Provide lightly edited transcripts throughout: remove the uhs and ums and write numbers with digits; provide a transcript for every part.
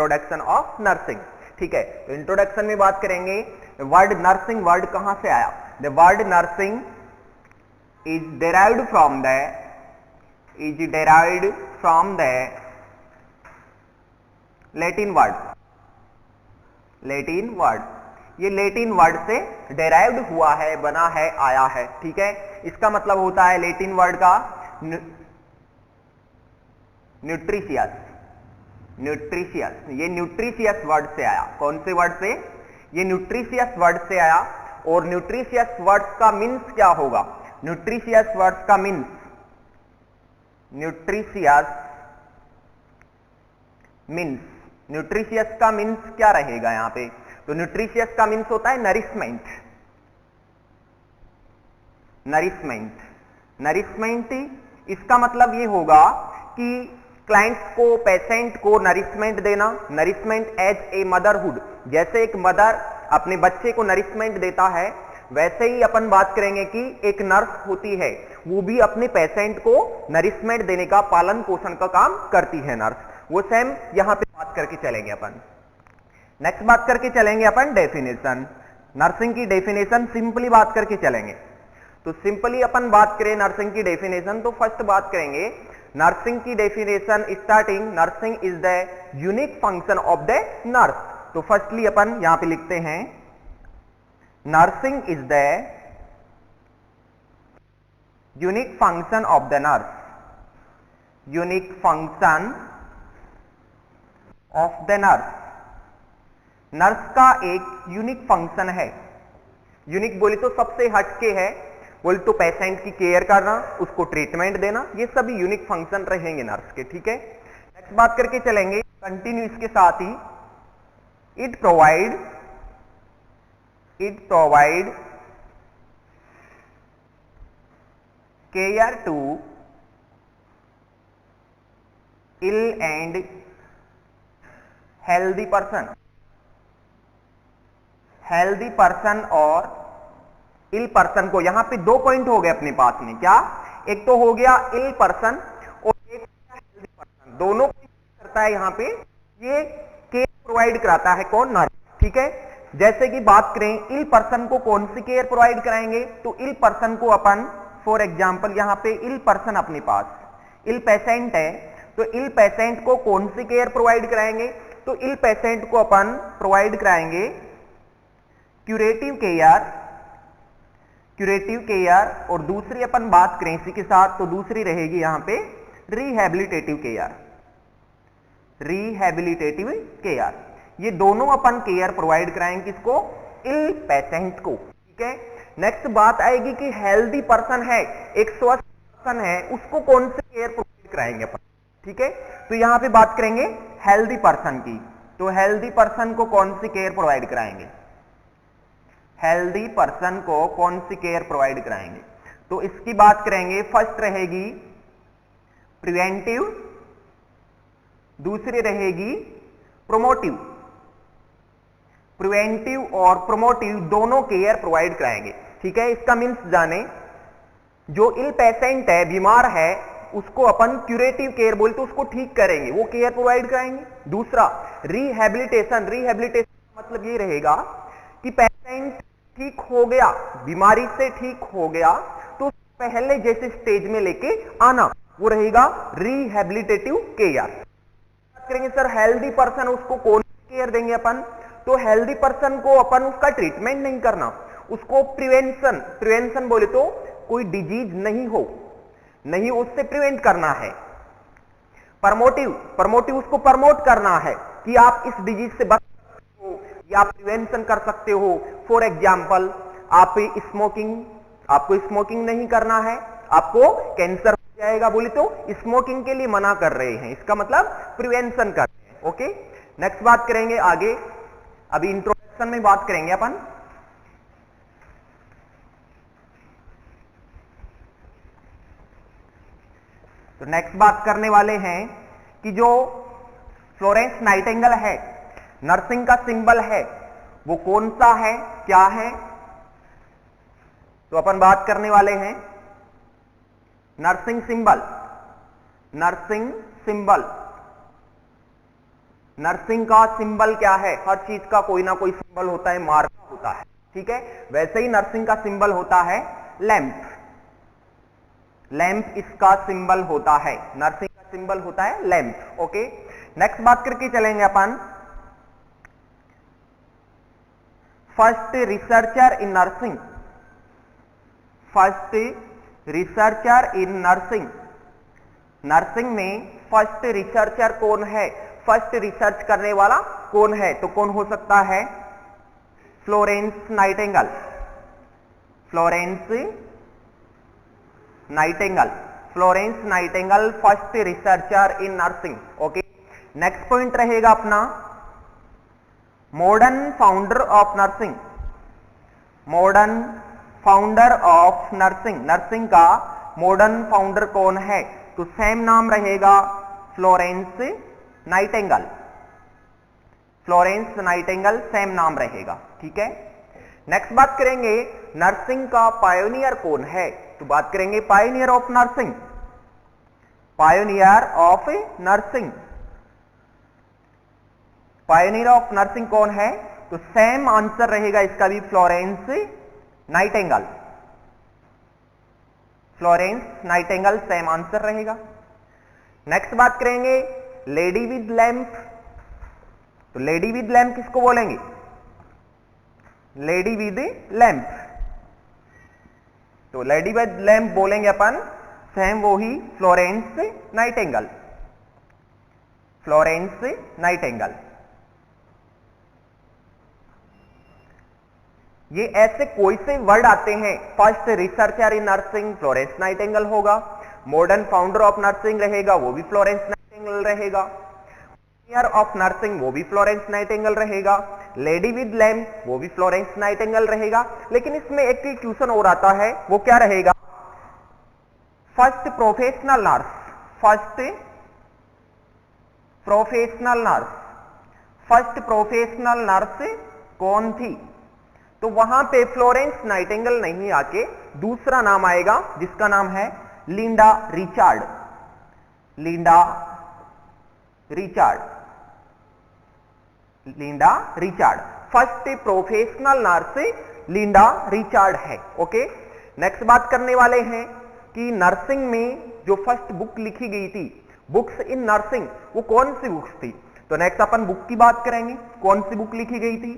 Introduction of nursing. ठीक है, तो इंट्रोडक्शन में बात करेंगे वर्ड नर्सिंग, वर्ड कहां से आया? The word nursing is derived from the Latin word. ये लैटिन वर्ड से डेराइव्ड हुआ है, बना है, आया है। ठीक है, इसका मतलब होता है लैटिन वर्ड का न्यूट्रिशियस। ये न्यूट्रिशियस वर्ड से आया। कौन से वर्ड से? ये न्यूट्रिशियस वर्ड से आया। और न्यूट्रिशियस वर्ड्स का मीन्स क्या होगा? न्यूट्रिशियस वर्ड्स का मीन्स, न्यूट्रिशियस का मीन्स क्या रहेगा यहां पे? तो न्यूट्रिशियस का मीन्स होता है नरिशमेंट। इसका मतलब ये होगा कि क्लाइंट्स को, पेशेंट को नरिशमेंट देना। नरिशमेंट एज ए मदरहुड, जैसे एक मदर अपने बच्चे को नरिशमेंट देता है, वैसे ही अपन बात करेंगे कि एक नर्स होती है, वो भी अपने पेशेंट को नरिशमेंट देने का, पालन पोषण का काम करती है नर्स। वो सेम यहां पे बात करके चलेंगे अपन। नेक्स्ट बात करके चलेंगे अपन डेफिनेशन। नर्सिंग की डेफिनेशन सिंपली बात करके चलेंगे। तो सिंपली अपन बात करें नर्सिंग की डेफिनेशन, तो फर्स्ट बात करेंगे नर्सिंग की definition starting, nursing is the unique function of the nurse. तो फर्स्टली अपन यहां पे लिखते हैं nursing is the unique function of the nurse. Unique function of the nurse. Nurse का एक यूनिक फंक्शन है। यूनिक बोले तो सबसे हटके है, बोले तो पेशेंट की केयर करना, उसको ट्रीटमेंट देना, ये सभी यूनिक फंक्शन रहेंगे नर्स के। ठीक है, नेक्स्ट बात करके चलेंगे कंटिन्यू इसके साथ ही, it provide care to ill and healthy person और इल पर्सन को, यहां पे दो पॉइंट हो गए अपने पास में। क्या? एक तो हो गया इल पर्सन और एक हेल्दी पर्सन। दोनों करता है यहां पे, ये केयर प्रोवाइड कराता है कौन? नर्स। ठीक है, जैसे कि बात करें इल पर्सन को कौन सी केयर प्रोवाइड कराएंगे? तो इल पर्सन को अपन, फॉर एग्जांपल यहां पे इल पर्सन अपने पास, इल पेशेंट है, तो इल पेशेंट को कौन सी केयर प्रोवाइड कराएंगे? तो इल पेशेंट को अपन प्रोवाइड कराएंगे क्यूरेटिव केयर। और दूसरी अपन बात करें इसी के साथ, तो दूसरी रहेगी यहां पे रिहैबिलिटेटिव केयर। ये दोनों अपन केयर प्रोवाइड कराएंगे किसको? इल पेशेंट को। ठीक है, नेक्स्ट बात आएगी कि हेल्दी पर्सन है, एक स्वस्थ पर्सन है, उसको कौन सी केयर प्रोवाइड कराएंगे अपन? ठीक है, तो यहां पे बात करेंगे हेल्दी पर्सन की। तो हेल्दी पर्सन को कौन सी केयर प्रोवाइड कराएंगे? हेल्दी पर्सन को कौन सी केयर प्रोवाइड कराएंगे? तो इसकी बात करेंगे, फर्स्ट रहेगी प्रिवेंटिव, दूसरी रहेगी प्रोमोटिव। प्रिवेंटिव और प्रोमोटिव दोनों केयर प्रोवाइड कराएंगे। ठीक है, इसका मीन्स जाने, जो इल पेशेंट है, बीमार है, उसको अपन क्यूरेटिव केयर बोलते, तो उसको ठीक करेंगे, वो केयर प्रोवाइड कराएंगे। दूसरा रिहैबिलिटेशन मतलब ये रहेगा कि पेशेंट ठीक हो गया, बीमारी से ठीक हो गया, तो पहले जैसे स्टेज में लेके आना, वो रहेगा रिहैबिलिटेटिव केयर। बात करेंगे सर हेल्दी पर्सन, उसको कौन सी केयर देंगे अपन? तो हेल्दी पर्सन को अपन उसका ट्रीटमेंट नहीं करना, उसको प्रिवेंशन बोले तो कोई डिजीज नहीं उससे प्रिवेंट करना है। प्रमोटिव उसको प्रमोट करना है कि आप इस डिजीज से बच सकते हो या प्रिवेंशन कर सकते हो। फॉर एग्जांपल, आपको स्मोकिंग नहीं करना है, आपको कैंसर हो जाएगा, बोले तो स्मोकिंग के लिए मना कर रहे हैं, इसका मतलब प्रिवेंशन कर रहे हैं। ओके, नेक्स्ट बात करेंगे आगे, अभी इंट्रोडक्शन में बात करेंगे अपन। तो नेक्स्ट बात करने वाले हैं कि जो फ्लोरेंस नाइटिंगेल है, नर्सिंग का सिंबल है, वो कौन सा है, क्या है? तो अपन बात करने वाले हैं नर्सिंग सिंबल। नर्सिंग का सिंबल क्या है? हर चीज का कोई ना कोई सिंबल होता है, मार्क होता है, ठीक है। वैसे ही नर्सिंग का सिंबल होता है लैंप। लैंप इसका सिंबल होता है, नर्सिंग का सिंबल होता है लैंप। ओके, नेक्स्ट बात करके चलेंगे अपन first researcher in nursing. First researcher in nursing, nursing में फर्स्ट रिसर्चर कौन है? फर्स्ट रिसर्च करने वाला कौन है? तो कौन हो सकता है? Florence Nightingale. Florence Nightingale, Florence Nightingale first researcher in nursing. Okay, next point रहेगा अपना modern founder of nursing. Modern founder of nursing, nursing का मॉडर्न फाउंडर कौन है? तो सेम नाम रहेगा Florence Nightingale. Florence Nightingale same नाम रहेगा, ठीक है। नेक्स्ट बात करेंगे नर्सिंग का पायोनियर कौन है? तो बात करेंगे pioneer of nursing. Pioneer of nursing, pioneer of nursing कौन है? तो सेम आंसर रहेगा इसका भी, Florence Nightingale. Florence Nightingale same answer रहेगा। नेक्स्ट बात करेंगे लेडी विद लैंप। तो लेडी विद लैंप किसको बोलेंगे? लेडी विद लैंप, तो लेडी विद लैंप बोलेंगे अपन, सेम वो ही फ्लोरेंस नाइटिंगेल। Florence Nightingale. ये ऐसे कोई से वर्ड आते हैं, first researcher in nursing Florence Nightingale होगा, मॉडर्न फाउंडर ऑफ नर्सिंग रहेगा वो भी फ्लोरेंस नाइटिंगेल रहेगा, पायोनियर ऑफ नर्सिंग वो भी फ्लोरेंस नाइटिंगेल रहेगा, लेडी विद लैंप वो भी फ्लोरेंस नाइटिंगेल रहेगा। लेकिन इसमें एक क्वेश्चन और आता है, वो क्या रहेगा? First professional nurse. First professional nurse, first professional nurse कौन थी? तो वहां पे फ्लोरेंस नाइटिंगेल नहीं आके दूसरा नाम आएगा जिसका नाम है Linda Richard. Linda Richard, Linda Richard, first professional nurse Linda Richard है। ओके, नेक्स्ट बात करने वाले हैं कि नर्सिंग में जो फर्स्ट बुक लिखी गई थी, बुक्स इन नर्सिंग, वो कौन सी बुक्स थी? तो नेक्स्ट अपन बुक की बात करेंगे, कौन सी बुक लिखी गई थी?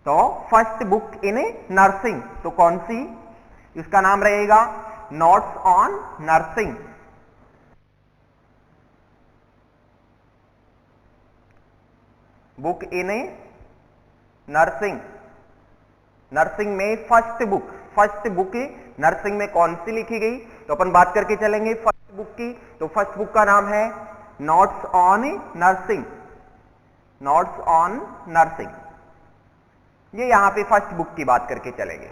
तो फर्स्ट बुक इन नर्सिंग, तो कौन सी? इसका नाम रहेगा notes on nursing. Book in nursing, nursing में first book, first book nursing में कौन सी लिखी गई? तो अपन बात करके चलेंगे फर्स्ट बुक की। तो फर्स्ट बुक का नाम है notes on nursing. Notes on nursing, ये यहां पे फर्स्ट बुक की बात करके चलेंगे।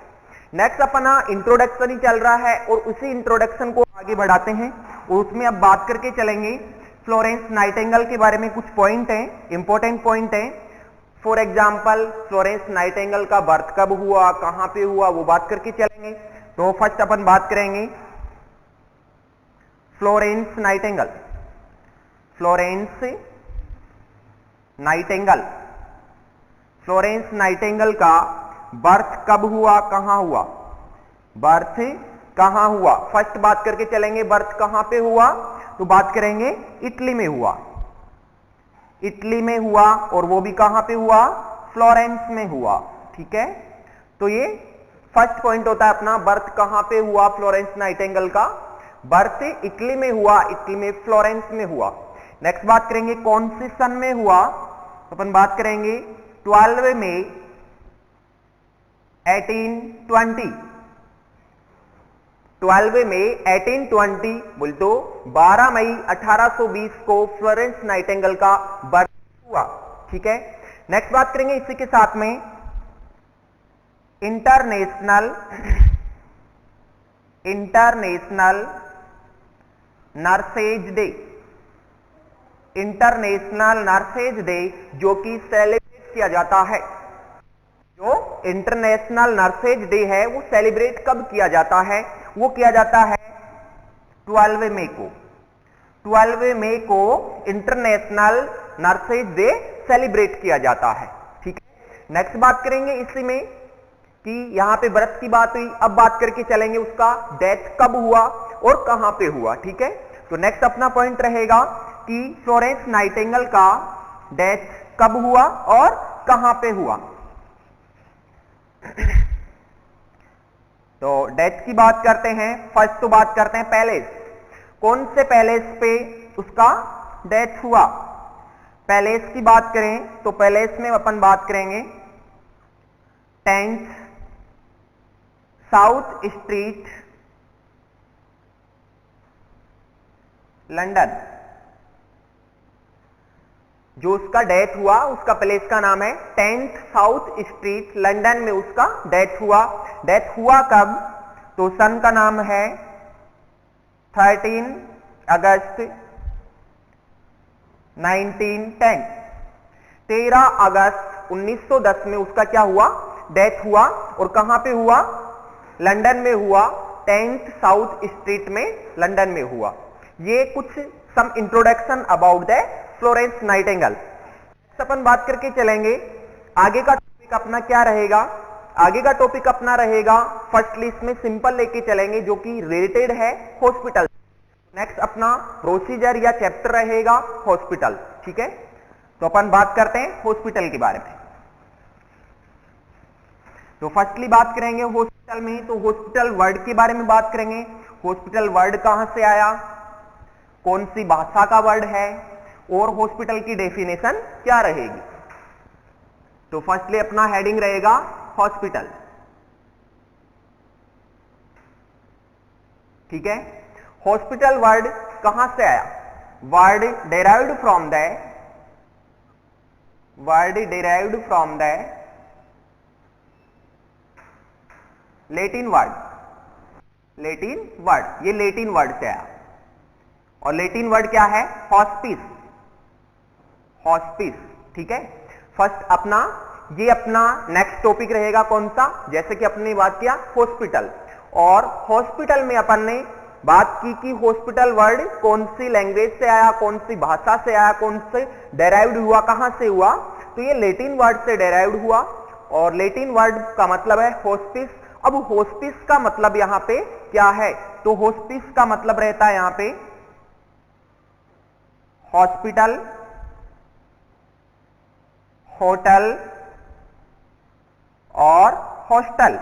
नेक्स्ट अपना इंट्रोडक्शन ही चल रहा है और उसी इंट्रोडक्शन को आगे बढ़ाते हैं और उसमें अब बात करके चलेंगे फ्लोरेंस नाइटिंगेल के बारे में। कुछ पॉइंट हैं, इंपॉर्टेंट पॉइंट हैं। फॉर एग्जांपल फ्लोरेंस नाइटिंगेल का बर्थ कब हुआ, कहां पे हुआ, वो बात करके चलेंगे। तो फर्स्ट अपन बात करेंगे Florence Nightingale. Florence Nightingale, Florence Nightingale का बर्थ कब हुआ, कहां हुआ? बर्थ कहां हुआ? फर्स्ट बात करके चलेंगे बर्थ कहां पे हुआ, तो बात करेंगे इटली में हुआ। इटली में हुआ, और वो भी कहां पे हुआ? फ्लोरेंस में हुआ, ठीक है। तो ये फर्स्ट पॉइंट होता है अपना, बर्थ कहां पे हुआ फ्लोरेंस नाइटिंगेल का? बर्थ इटली में हुआ, इटली में फ्लोरेंस में हुआ। नेक्स्ट बात करेंगे कौन सी सन में हुआ, तो अपन बात करेंगे 12 मई 1820। 12 मई 1820 बोल तो 12 मई 1820 को फ्लोरेंस नाइटिंगेल का बर्थ हुआ, ठीक है। नेक्स्ट बात करेंगे इसी के साथ में international nurses day. International nurses day जो कि सेलिब्रेट किया जाता है, जो इंटरनेशनल नर्सेज डे है वो सेलिब्रेट कब किया जाता है? वो किया जाता है 12 मई को। 12 मई को इंटरनेशनल नर्सेज डे सेलिब्रेट किया जाता है। ठीक है, नेक्स्ट बात करेंगे इसी में कि यहां पे व्रत की बात हुई, अब बात करके चलेंगे उसका डेथ कब हुआ और कहां पे हुआ। ठीक है, तो नेक्स्ट अपना पॉइंट रहेगा कि फ्लोरेंस नाइटिंगेल का डेथ कब हुआ और कहां पे हुआ। तो डेथ की बात करते हैं, फर्स्ट तो बात करते हैं पैलेस, कौन से पैलेस पे उसका डेथ हुआ। पैलेस की बात करें तो पैलेस में अपन बात करेंगे 10 साउथ स्ट्रीट, लंदन। जो उसका डेथ हुआ उसका पैलेस का नाम है 10 साउथ स्ट्रीट, लंदन में उसका डेथ हुआ। डेथ हुआ कब, तो सन का नाम है 13 अगस्त 1910। 13 अगस्त 1910 में उसका क्या हुआ, डेथ हुआ। और कहां पे हुआ, लंदन में हुआ, 10 साउथ स्ट्रीट में लंदन में हुआ। ये कुछ some introduction about the Florence Nightingale. अपन बात करके चलेंगे आगे का टॉपिक अपना क्या रहेगा। आगे का टॉपिक अपना रहेगा फर्स्ट लिस्ट में सिंपल लेके चलेंगे जो कि रिलेटेड है हॉस्पिटल। नेक्स्ट अपना प्रोसीजर या चैप्टर रहेगा हॉस्पिटल। ठीक है, तो अपन बात करते हैं हॉस्पिटल के बारे में। तो फर्स्टली बात करेंगे हॉस्पिटल में, तो हॉस्पिटल वर्ड के बारे में बात करेंगे। हॉस्पिटल वर्ड कहां से आया, कौन सी भाषा का वर्ड है और हॉस्पिटल की डेफिनेशन क्या रहेगी। तो फर्स्टली अपना हेडिंग रहेगा हॉस्पिटल। ठीक है, हॉस्पिटल वर्ड कहां से आया, word derived from the Latin word, ये लेटिन वर्ड से आया। और लेटिन वर्ड क्या है, हॉस्पिस। ठीक है, फर्स्ट अपना ये अपना नेक्स्ट टॉपिक रहेगा कौन सा, जैसे कि अपने बात किया हॉस्पिटल। और हॉस्पिटल में अपन ने बात की कि हॉस्पिटल वर्ड कौन सी लैंग्वेज से आया, कौन सी भाषा से आया, कौन से डेराइव्ड हुआ, कहां से हुआ। तो ये लेटिन वर्ड से डेराइव्ड हुआ और लेटिन वर्ड का मतलब है हॉस्पिस। अब हॉस्पिस का मतलब यहां पे क्या है, तो हॉस्पिस का मतलब रहता है यहां पे हॉस्पिटल, होटल और हॉस्टल।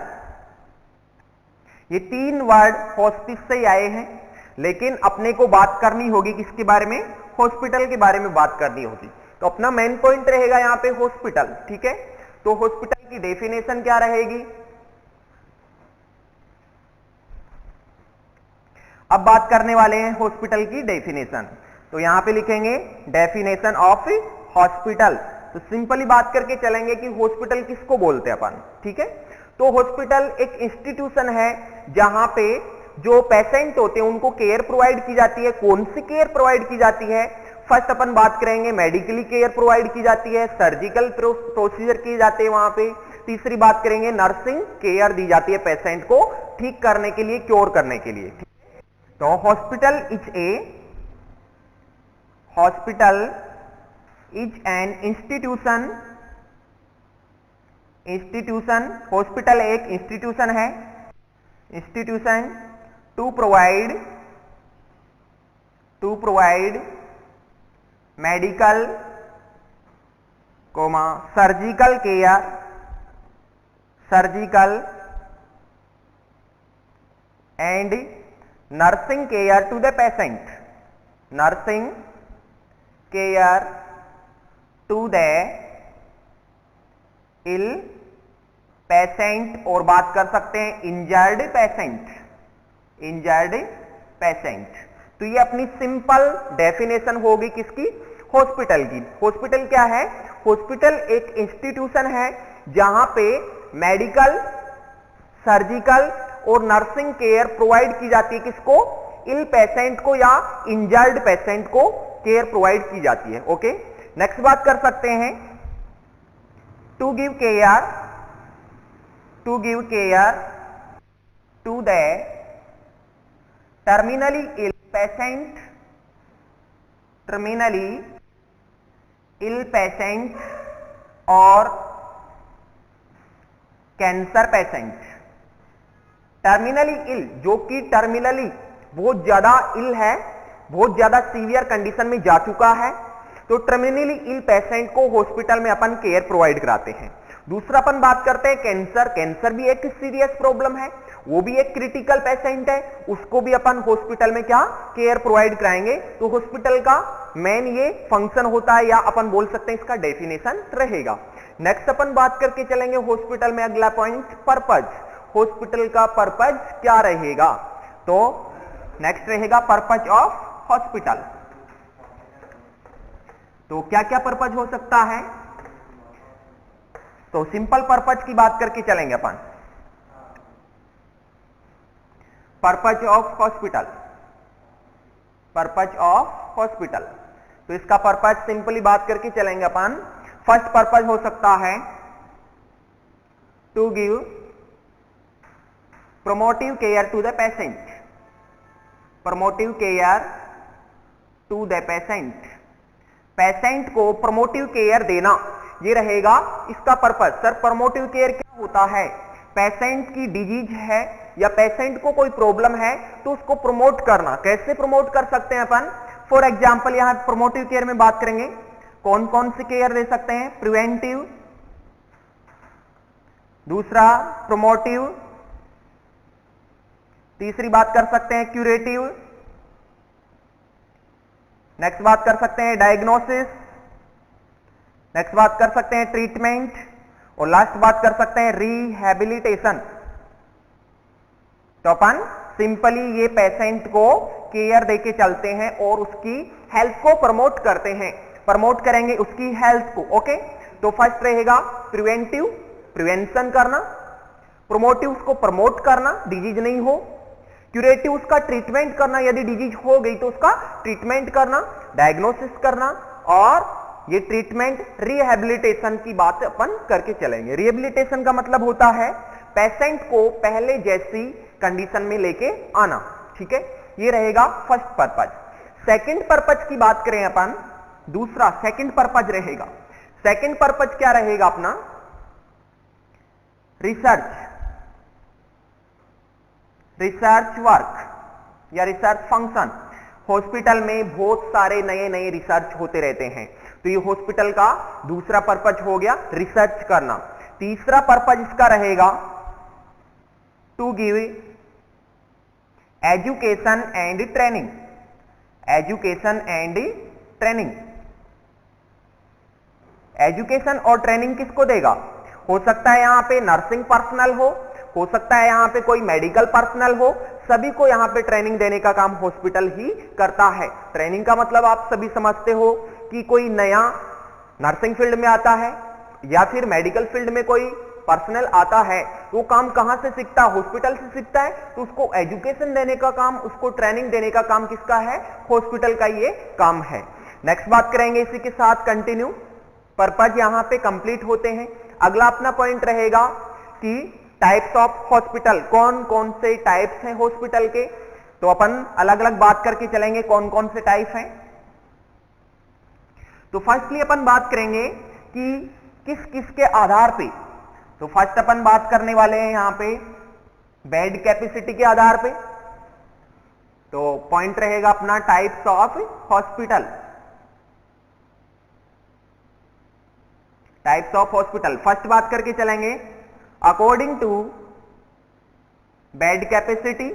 ये तीन वर्ड हॉस्पिस से ही आए हैं, लेकिन अपने को बात करनी होगी किसके बारे में, हॉस्पिटल के बारे में बात करनी होगी। तो अपना मेन पॉइंट रहेगा यहां पे हॉस्पिटल। ठीक है, तो हॉस्पिटल की डेफिनेशन क्या रहेगी। अब बात करने वाले हैं हॉस्पिटल की डेफिनेशन। तो यहां पे लिखेंगे डेफिनेशन ऑफ हॉस्पिटल। तो सिंपली बात करके चलेंगे कि हॉस्पिटल किसको बोलते हैं अपन। ठीक है, तो हॉस्पिटल एक इंस्टीट्यूशन है जहां पे जो पेशेंट होते हैं उनको केयर प्रोवाइड की जाती है। कौन सी केयर प्रोवाइड की जाती है, फर्स्ट अपन बात करेंगे मेडिकली केयर प्रोवाइड की जाती है, सर्जिकल प्रोसीजर किए जाते हैं वहां पे। तीसरी बात करेंगे नर्सिंग केयर दी जाती है पेशेंट को ठीक करने के लिए, क्योर करने के लिए। तो hospital is an institution. Hospital एक इंस्टीट्यूशन है, institution to provide medical surgical and nursing care to the patient, nursing care to the ill patient, और बात कर सकते हैं इंजर्ड पेशेंट। तो ये अपनी सिंपल डेफिनेशन होगी किसकी, हॉस्पिटल की। हॉस्पिटल क्या है, हॉस्पिटल एक इंस्टीट्यूशन है जहां पे मेडिकल, सर्जिकल और नर्सिंग केयर प्रोवाइड की जाती है किसको, इल पेशेंट को या इंजर्ड पेशेंट को केयर प्रोवाइड की जाती है। ओके, नेक्स्ट बात कर सकते हैं to give care to the terminally ill patient terminally ill patient और कैंसर पेशेंट। टर्मिनली इल, जो कि टर्मिनली बहुत ज्यादा इल है, बहुत ज्यादा सीवियर कंडीशन में जा चुका है, तो टर्मिनली इल पेशेंट को हॉस्पिटल में अपन केयर प्रोवाइड कराते हैं। दूसरा अपन बात करते हैं कैंसर। कैंसर भी एक सीरियस प्रॉब्लम है, वो भी एक क्रिटिकल पेशेंट है, उसको भी अपन हॉस्पिटल में क्या केयर प्रोवाइड कराएंगे। तो हॉस्पिटल का मेन ये फंक्शन होता है, या अपन बोल सकते हैं इसका डेफिनेशन रहेगा। नेक्स्ट अपन बात करके चलेंगे हॉस्पिटल में अगला पॉइंट, पर्पज। हॉस्पिटल का पर्पज क्या रहेगा? तो नेक्स्ट रहेगा पर्पज ऑफ हॉस्पिटल। तो क्या क्या पर्पज हो सकता है? तो सिंपल पर्पज की बात करके चलेंगे अपन। Purpose of hospital, purpose of hospital, तो इसका पर्पज सिंपली बात करके चलेंगे अपन। फर्स्ट पर्पज हो सकता है to give promotive care to the patient, promotive care to the patient. Patient को प्रोमोटिव केयर देना, ये रहेगा इसका पर्पज। सर प्रोमोटिव केयर क्या होता है? पेशेंट की डिजीज है या पेशेंट को कोई प्रॉब्लम है तो उसको प्रमोट करना। कैसे प्रमोट कर सकते हैं अपन? फॉर एग्जांपल यहां प्रोमोटिव केयर में बात करेंगे, कौन कौन सी केयर दे सकते हैं? प्रिवेंटिव, दूसरा प्रोमोटिव, तीसरी बात कर सकते हैं क्यूरेटिव, नेक्स्ट बात कर सकते हैं डायग्नोसिस, नेक्स्ट बात कर सकते हैं ट्रीटमेंट, और लास्ट बात कर सकते हैं रिहैबिलिटेशन। तो अपन सिंपली ये पेशेंट को केयर देके चलते हैं और उसकी हेल्थ को प्रमोट करते हैं, प्रमोट करेंगे उसकी हेल्थ को। ओके, तो फर्स्ट रहेगा प्रिवेंटिव, प्रिवेंशन करना, प्रोमोटिव उसको प्रमोट करना, डिजीज नहीं हो, क्यूरेटिव उसका ट्रीटमेंट करना, यदि डिजीज हो गई तो उसका ट्रीटमेंट करना, डायग्नोसिस करना, और ये ट्रीटमेंट रिहैबिलिटेशन की बात अपन करके चलेंगे। रिहैबिलिटेशन का मतलब होता है पेशेंट को पहले जैसी कंडीशन में लेके आना। ठीक है, ये रहेगा फर्स्ट पर्पज। सेकंड पर्पज की बात करें अपन, दूसरा सेकंड पर्पज रहेगा। सेकंड पर्पज क्या रहेगा अपना? रिसर्च, रिसर्च वर्क या रिसर्च फंक्शन। हॉस्पिटल में बहुत सारे नए नए रिसर्च होते रहते हैं, तो ये हॉस्पिटल का दूसरा पर्पज हो गया रिसर्च करना। तीसरा पर्पज इसका रहेगा to give education and training, education and training. Education और ट्रेनिंग किसको देगा? हो सकता है यहां पे नर्सिंग पर्सनल हो सकता है यहां पे कोई मेडिकल पर्सनल हो, सभी को यहां पे ट्रेनिंग देने का काम हॉस्पिटल ही करता है। ट्रेनिंग का मतलब आप सभी समझते हो कि कोई नया नर्सिंग फील्ड में आता है या फिर मेडिकल फील्ड में कोई पर्सनल आता है, तो वो काम कहां से सीखता है? हॉस्पिटल से सीखता है। तो उसको एजुकेशन देने का काम, उसको ट्रेनिंग देने का काम किसका है? हॉस्पिटल का ये काम है। नेक्स्ट बात करेंगे इसी के साथ कंटिन्यू। पर्पज यहां पे कंप्लीट होते हैं। अगला अपना पॉइंट रहेगा कि टाइप्स ऑफ हॉस्पिटल, कौन कौन से टाइप्स हैं हॉस्पिटल के, तो अपन अलग अलग बात करके चलेंगे कौन कौन से टाइप हैं। तो फर्स्टली अपन बात करेंगे कि किस किस के आधार पे। तो फर्स्ट अपन बात करने वाले हैं यहां पे बेड कैपेसिटी के आधार पे। तो पॉइंट रहेगा अपना types of hospital, types of hospital. First बात करके चलेंगे according to bed capacity.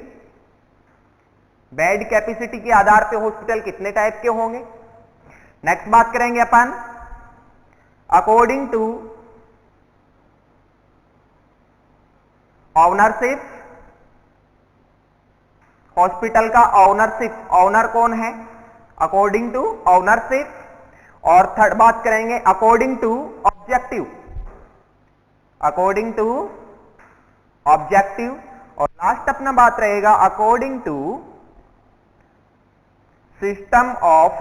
Bed capacity के आधार पे हॉस्पिटल कितने टाइप के होंगे। नेक्स्ट बात करेंगे अपन अकॉर्डिंग टू ऑनरशिप, हॉस्पिटल का ऑनरशिप, ऑनर कौन है, अकॉर्डिंग टू ऑनरशिप। और थर्ड बात करेंगे according to objective, according to objective. और लास्ट अपना बात रहेगा according to system of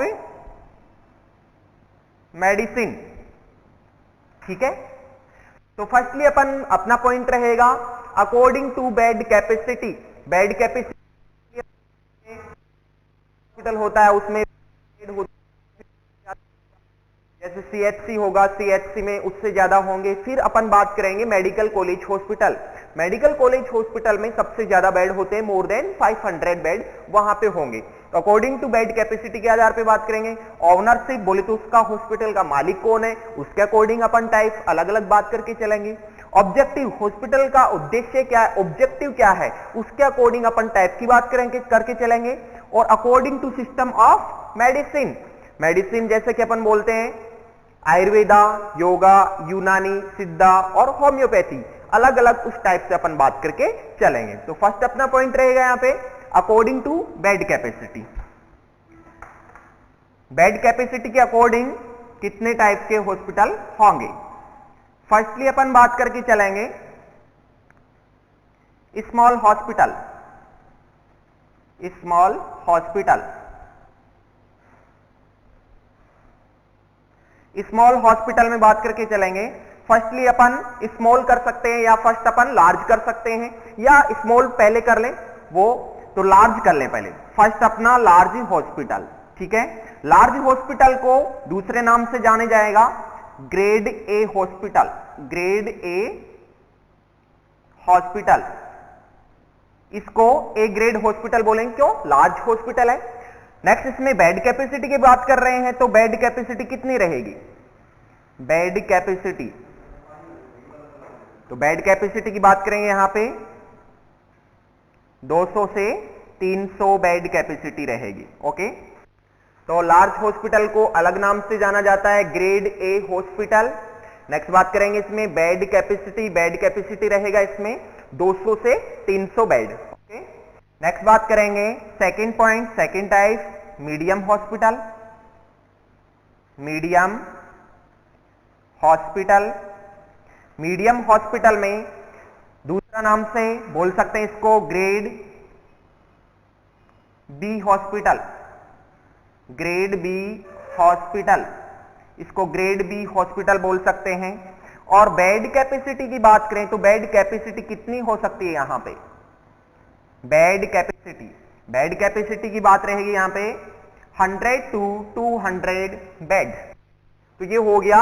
medicine. ठीक है, तो फर्स्टली अपन अपना पॉइंट रहेगा according to bed capacity. Bed capacity hospital होता है उसमें बेड होता जैसे सीएचसी होगा, सीएचसी में उससे ज्यादा होंगे। फिर अपन बात करेंगे medical college hospital. Medical college hospital में सबसे ज्यादा बेड होते हैं, मोर देन 500 बेड वहां पे होंगे। तो अकॉर्डिंग टू बेड कैपेसिटी के आधार पे बात करेंगे। ओनरशिप बोले तो उसका हॉस्पिटल का मालिक कौन है, उसके अकॉर्डिंग अपन टाइप अलग अलग बात करके चलेंगे। ऑब्जेक्टिव, हॉस्पिटल का उद्देश्य क्या है, ऑब्जेक्टिव क्या है, उसके अकॉर्डिंग अपन टाइप की बात करेंगे करके चलेंगे। और according to system of medicine, medicine जैसे कि अपन बोलते हैं आयुर्वेदा, योगा, यूनानी, सिद्धा और होम्योपैथी, अलग अलग उस टाइप से अपन बात करके चलेंगे। तो फर्स्ट अपना पॉइंट रहेगा यहां पे according to bed capacity. Bed capacity के अकॉर्डिंग कितने टाइप के हॉस्पिटल होंगे। फर्स्टली अपन बात करके चलेंगे small hospital. Small hospital, small hospital में बात करके चलेंगे। फर्स्टली अपन स्मॉल कर सकते हैं या फर्स्ट अपन लार्ज कर सकते हैं, या स्मॉल पहले कर लें वो तो लार्ज कर लें पहले। फर्स्ट अपना लार्ज हॉस्पिटल, ठीक है। लार्ज हॉस्पिटल को दूसरे नाम से जाने जाएगा grade A hospital. Grade A hospital, इसको ए ग्रेड हॉस्पिटल बोलेंगे, क्यों, लार्ज हॉस्पिटल है। नेक्स्ट इसमें बेड कैपेसिटी की बात कर रहे हैं, तो बेड कैपेसिटी कितनी रहेगी, बेड कैपेसिटी, तो बेड कैपेसिटी की बात करेंगे यहां पे 200 से 300 बेड कैपेसिटी रहेगी। ओके, तो लार्ज हॉस्पिटल को अलग नाम से जाना जाता है ग्रेड ए हॉस्पिटल। नेक्स्ट बात करेंगे इसमें बेड कैपेसिटी, बेड कैपेसिटी रहेगा इसमें 200 से 300 बेड। ओके, नेक्स्ट बात करेंगे second point, second type medium hospital. Medium hospital, medium hospital में दूसरा नाम से बोल सकते हैं इसको grade B hospital. Grade B hospital, इसको ग्रेड बी हॉस्पिटल बोल सकते हैं। और बेड कैपेसिटी की बात करें तो बेड कैपेसिटी कितनी हो सकती है यहां पे, बेड कैपेसिटी, बेड कैपेसिटी की बात रहेगी यहां पे 100 to 200 बेड। तो ये हो गया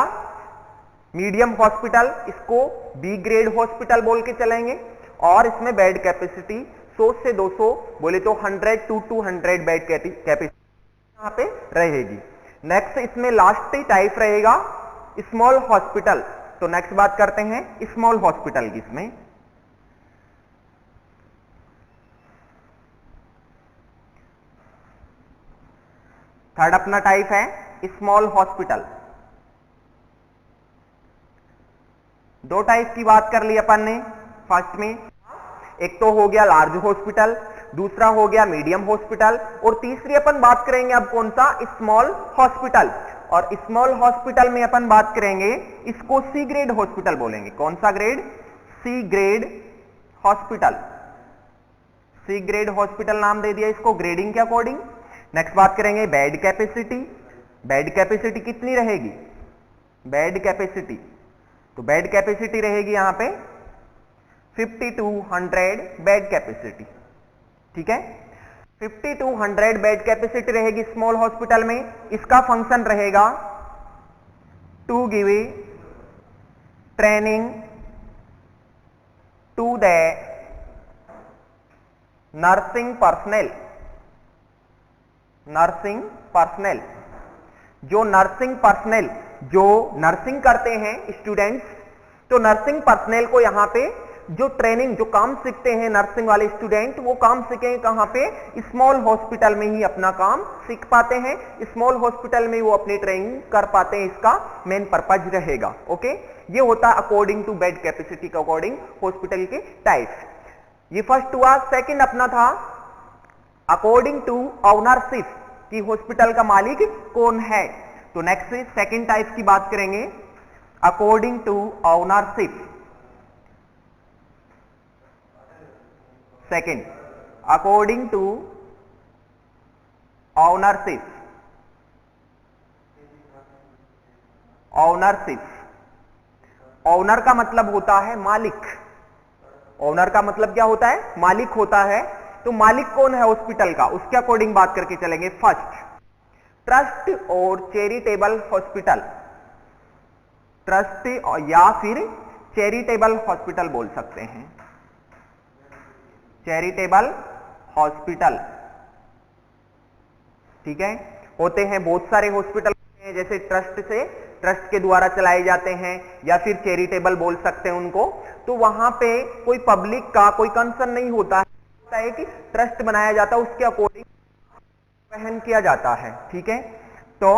मीडियम हॉस्पिटल, इसको बी ग्रेड हॉस्पिटल बोल के चलेंगे। और इसमें बेड कैपेसिटी 100 से 200 बोले तो 100 to 200 बेड कैपेसिटी यहां पे रहेगी। नेक्स्ट इसमें लास्ट टाइप रहेगा स्मॉल हॉस्पिटल। तो नेक्स्ट बात करते हैं स्मॉल हॉस्पिटल की। इसमें थर्ड अपना टाइप है स्मॉल हॉस्पिटल। दो टाइप की बात कर ली अपन ने फर्स्ट में, एक तो हो गया लार्ज हॉस्पिटल, दूसरा हो गया मीडियम हॉस्पिटल, और तीसरी अपन बात करेंगे अब कौन सा, स्मॉल हॉस्पिटल। और स्मॉल हॉस्पिटल में अपन बात करेंगे इसको सी ग्रेड हॉस्पिटल बोलेंगे। कौन सा grade, C grade hospital. C grade hospital नाम दे दिया इसको ग्रेडिंग के अकॉर्डिंग। नेक्स्ट बात करेंगे बेड कैपेसिटी। बेड कैपेसिटी कितनी रहेगी, बेड कैपेसिटी, तो बेड कैपेसिटी रहेगी यहां पे 50 to 100 बेड कैपेसिटी, ठीक है। 50 to 100 बेड कैपेसिटी रहेगी स्मॉल हॉस्पिटल में। इसका फंक्शन रहेगा to give training to the nursing personnel. Nursing personnel, जो नर्सिंग पर्सनल जो नर्सिंग करते हैं स्टूडेंट्स, तो नर्सिंग पर्सनल को यहां पे जो ट्रेनिंग, जो काम सीखते हैं नर्सिंग वाले स्टूडेंट, वो काम सीखेंगे कहां पे, स्मॉल हॉस्पिटल में ही अपना काम सीख पाते हैं। स्मॉल हॉस्पिटल में वो अपनी ट्रेनिंग कर पाते हैं, इसका मेन पर्पज रहेगा। ओके, ये होता है अकॉर्डिंग टू बेड कैपेसिटी के अकॉर्डिंग हॉस्पिटल के टाइप्स। ये फर्स्ट हुआ। सेकंड अपना था अकॉर्डिंग टू ओनरशिप, कि हॉस्पिटल का मालिक कौन है। तो नेक्स्ट सेकंड टाइप की बात करेंगे according to ownership. Second according to ownership. Ownership, owner का मतलब होता है मालिक। ओनर का मतलब क्या होता है, मालिक होता है। तो मालिक कौन है हॉस्पिटल का, उसके अकॉर्डिंग बात करके चलेंगे। फर्स्ट ट्रस्ट और चैरिटेबल हॉस्पिटल। ट्रस्ट या फिर चैरिटेबल हॉस्पिटल बोल सकते हैं, चैरिटेबल हॉस्पिटल। ठीक है, होते हैं बहुत सारे हॉस्पिटल हैं, जैसे ट्रस्ट के द्वारा चलाए जाते हैं या फिर चैरिटेबल बोल सकते हैं उनको। तो वहां पे कोई पब्लिक का कोई कंसर्न नहीं होता है कि ट्रस्ट बनाया जाता है उसके अकॉर्डिंग वहन किया जाता है। ठीक है, तो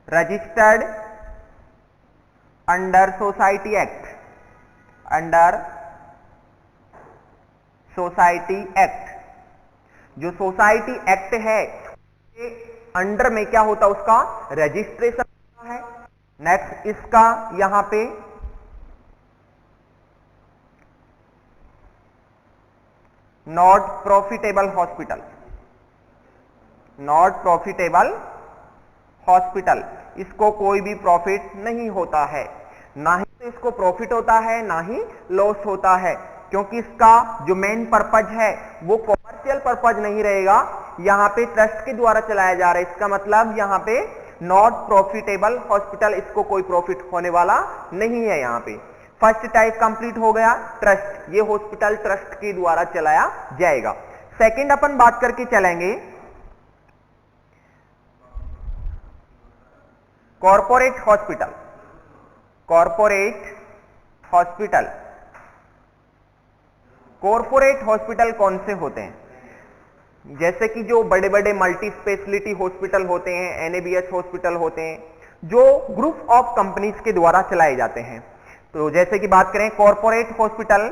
registered under society act, under society act, जो सोसाइटी एक्ट है अंडर में क्या होता है, उसका रजिस्ट्रेशन होता है। नेक्स्ट इसका यहां पे not profitable hospital, not profitable hospital, इसको कोई भी प्रॉफिट नहीं होता है, ना ही तो इसको प्रॉफिट होता है ना ही लॉस होता है, क्योंकि इसका जो मेन पर्पज है वो कॉमर्शियल पर्पज नहीं रहेगा, यहां पे ट्रस्ट के द्वारा चलाया जा रहा है। इसका मतलब यहां पे नॉट प्रॉफिटेबल हॉस्पिटल, इसको कोई प्रॉफिट होने वाला नहीं है। यहां पे फर्स्ट टाइप कंप्लीट हो गया, ट्रस्ट, ये हॉस्पिटल ट्रस्ट के द्वारा चलाया जाएगा। सेकंड अपन बात करके चलेंगे corporate hospital, corporate hospital. Corporate hospital कौन से होते हैं, जैसे कि जो बड़े बड़े मल्टी स्पेशलिटी हॉस्पिटल होते हैं, एनएबीएच हॉस्पिटल होते हैं, जो ग्रुप ऑफ कंपनीज के द्वारा चलाए जाते हैं। तो जैसे कि बात करें corporate hospital,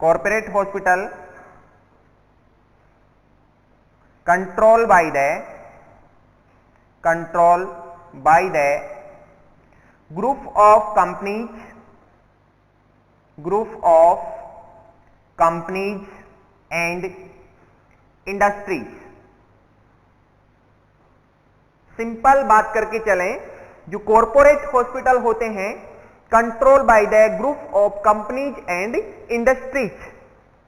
corporate hospital control by the group of companies and industries. Simple बात करके चलें, जो कॉर्पोरेट हॉस्पिटल होते हैं control by the group of companies and industries,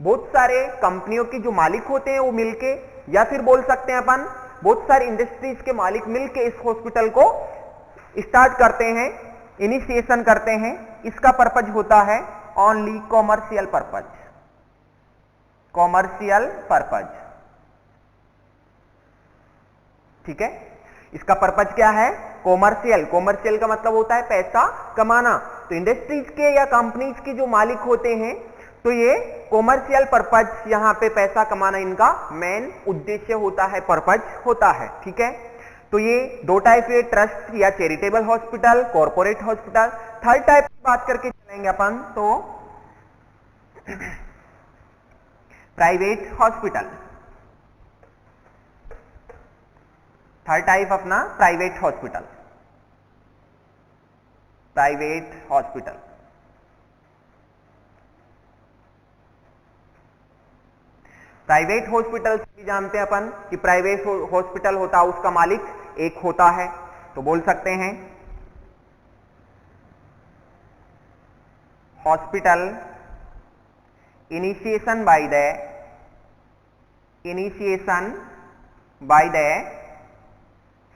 बहुत सारे कंपनियों की जो मालिक होते हैं वो मिलके, या फिर बोल सकते हैं अपन बहुत सारी इंडस्ट्रीज के मालिक मिलके इस हॉस्पिटल को स्टार्ट करते हैं, इनिशिएशन करते हैं। इसका पर्पज होता है only commercial purpose, commercial purpose. ठीक है, इसका पर्पज क्या है, कॉमर्शियल। कॉमर्शियल का मतलब होता है पैसा कमाना। तो इंडस्ट्रीज के या कंपनीज के जो मालिक होते हैं, तो ये कॉमर्शियल पर्पज, यहां पे पैसा कमाना इनका मेन उद्देश्य होता है, पर्पज होता है। ठीक है, तो ये दो टाइप है, ट्रस्ट या charitable hospital, corporate hospital. Third type की बात करके चलेंगे अपन, तो प्राइवेट हॉस्पिटल। थर्ड टाइप अपना private hospital, private hospital. Private hospital भी जानते हैं अपन कि प्राइवेट हॉस्पिटल होता है उसका मालिक एक होता है, तो बोल सकते हैं hospital initiation by the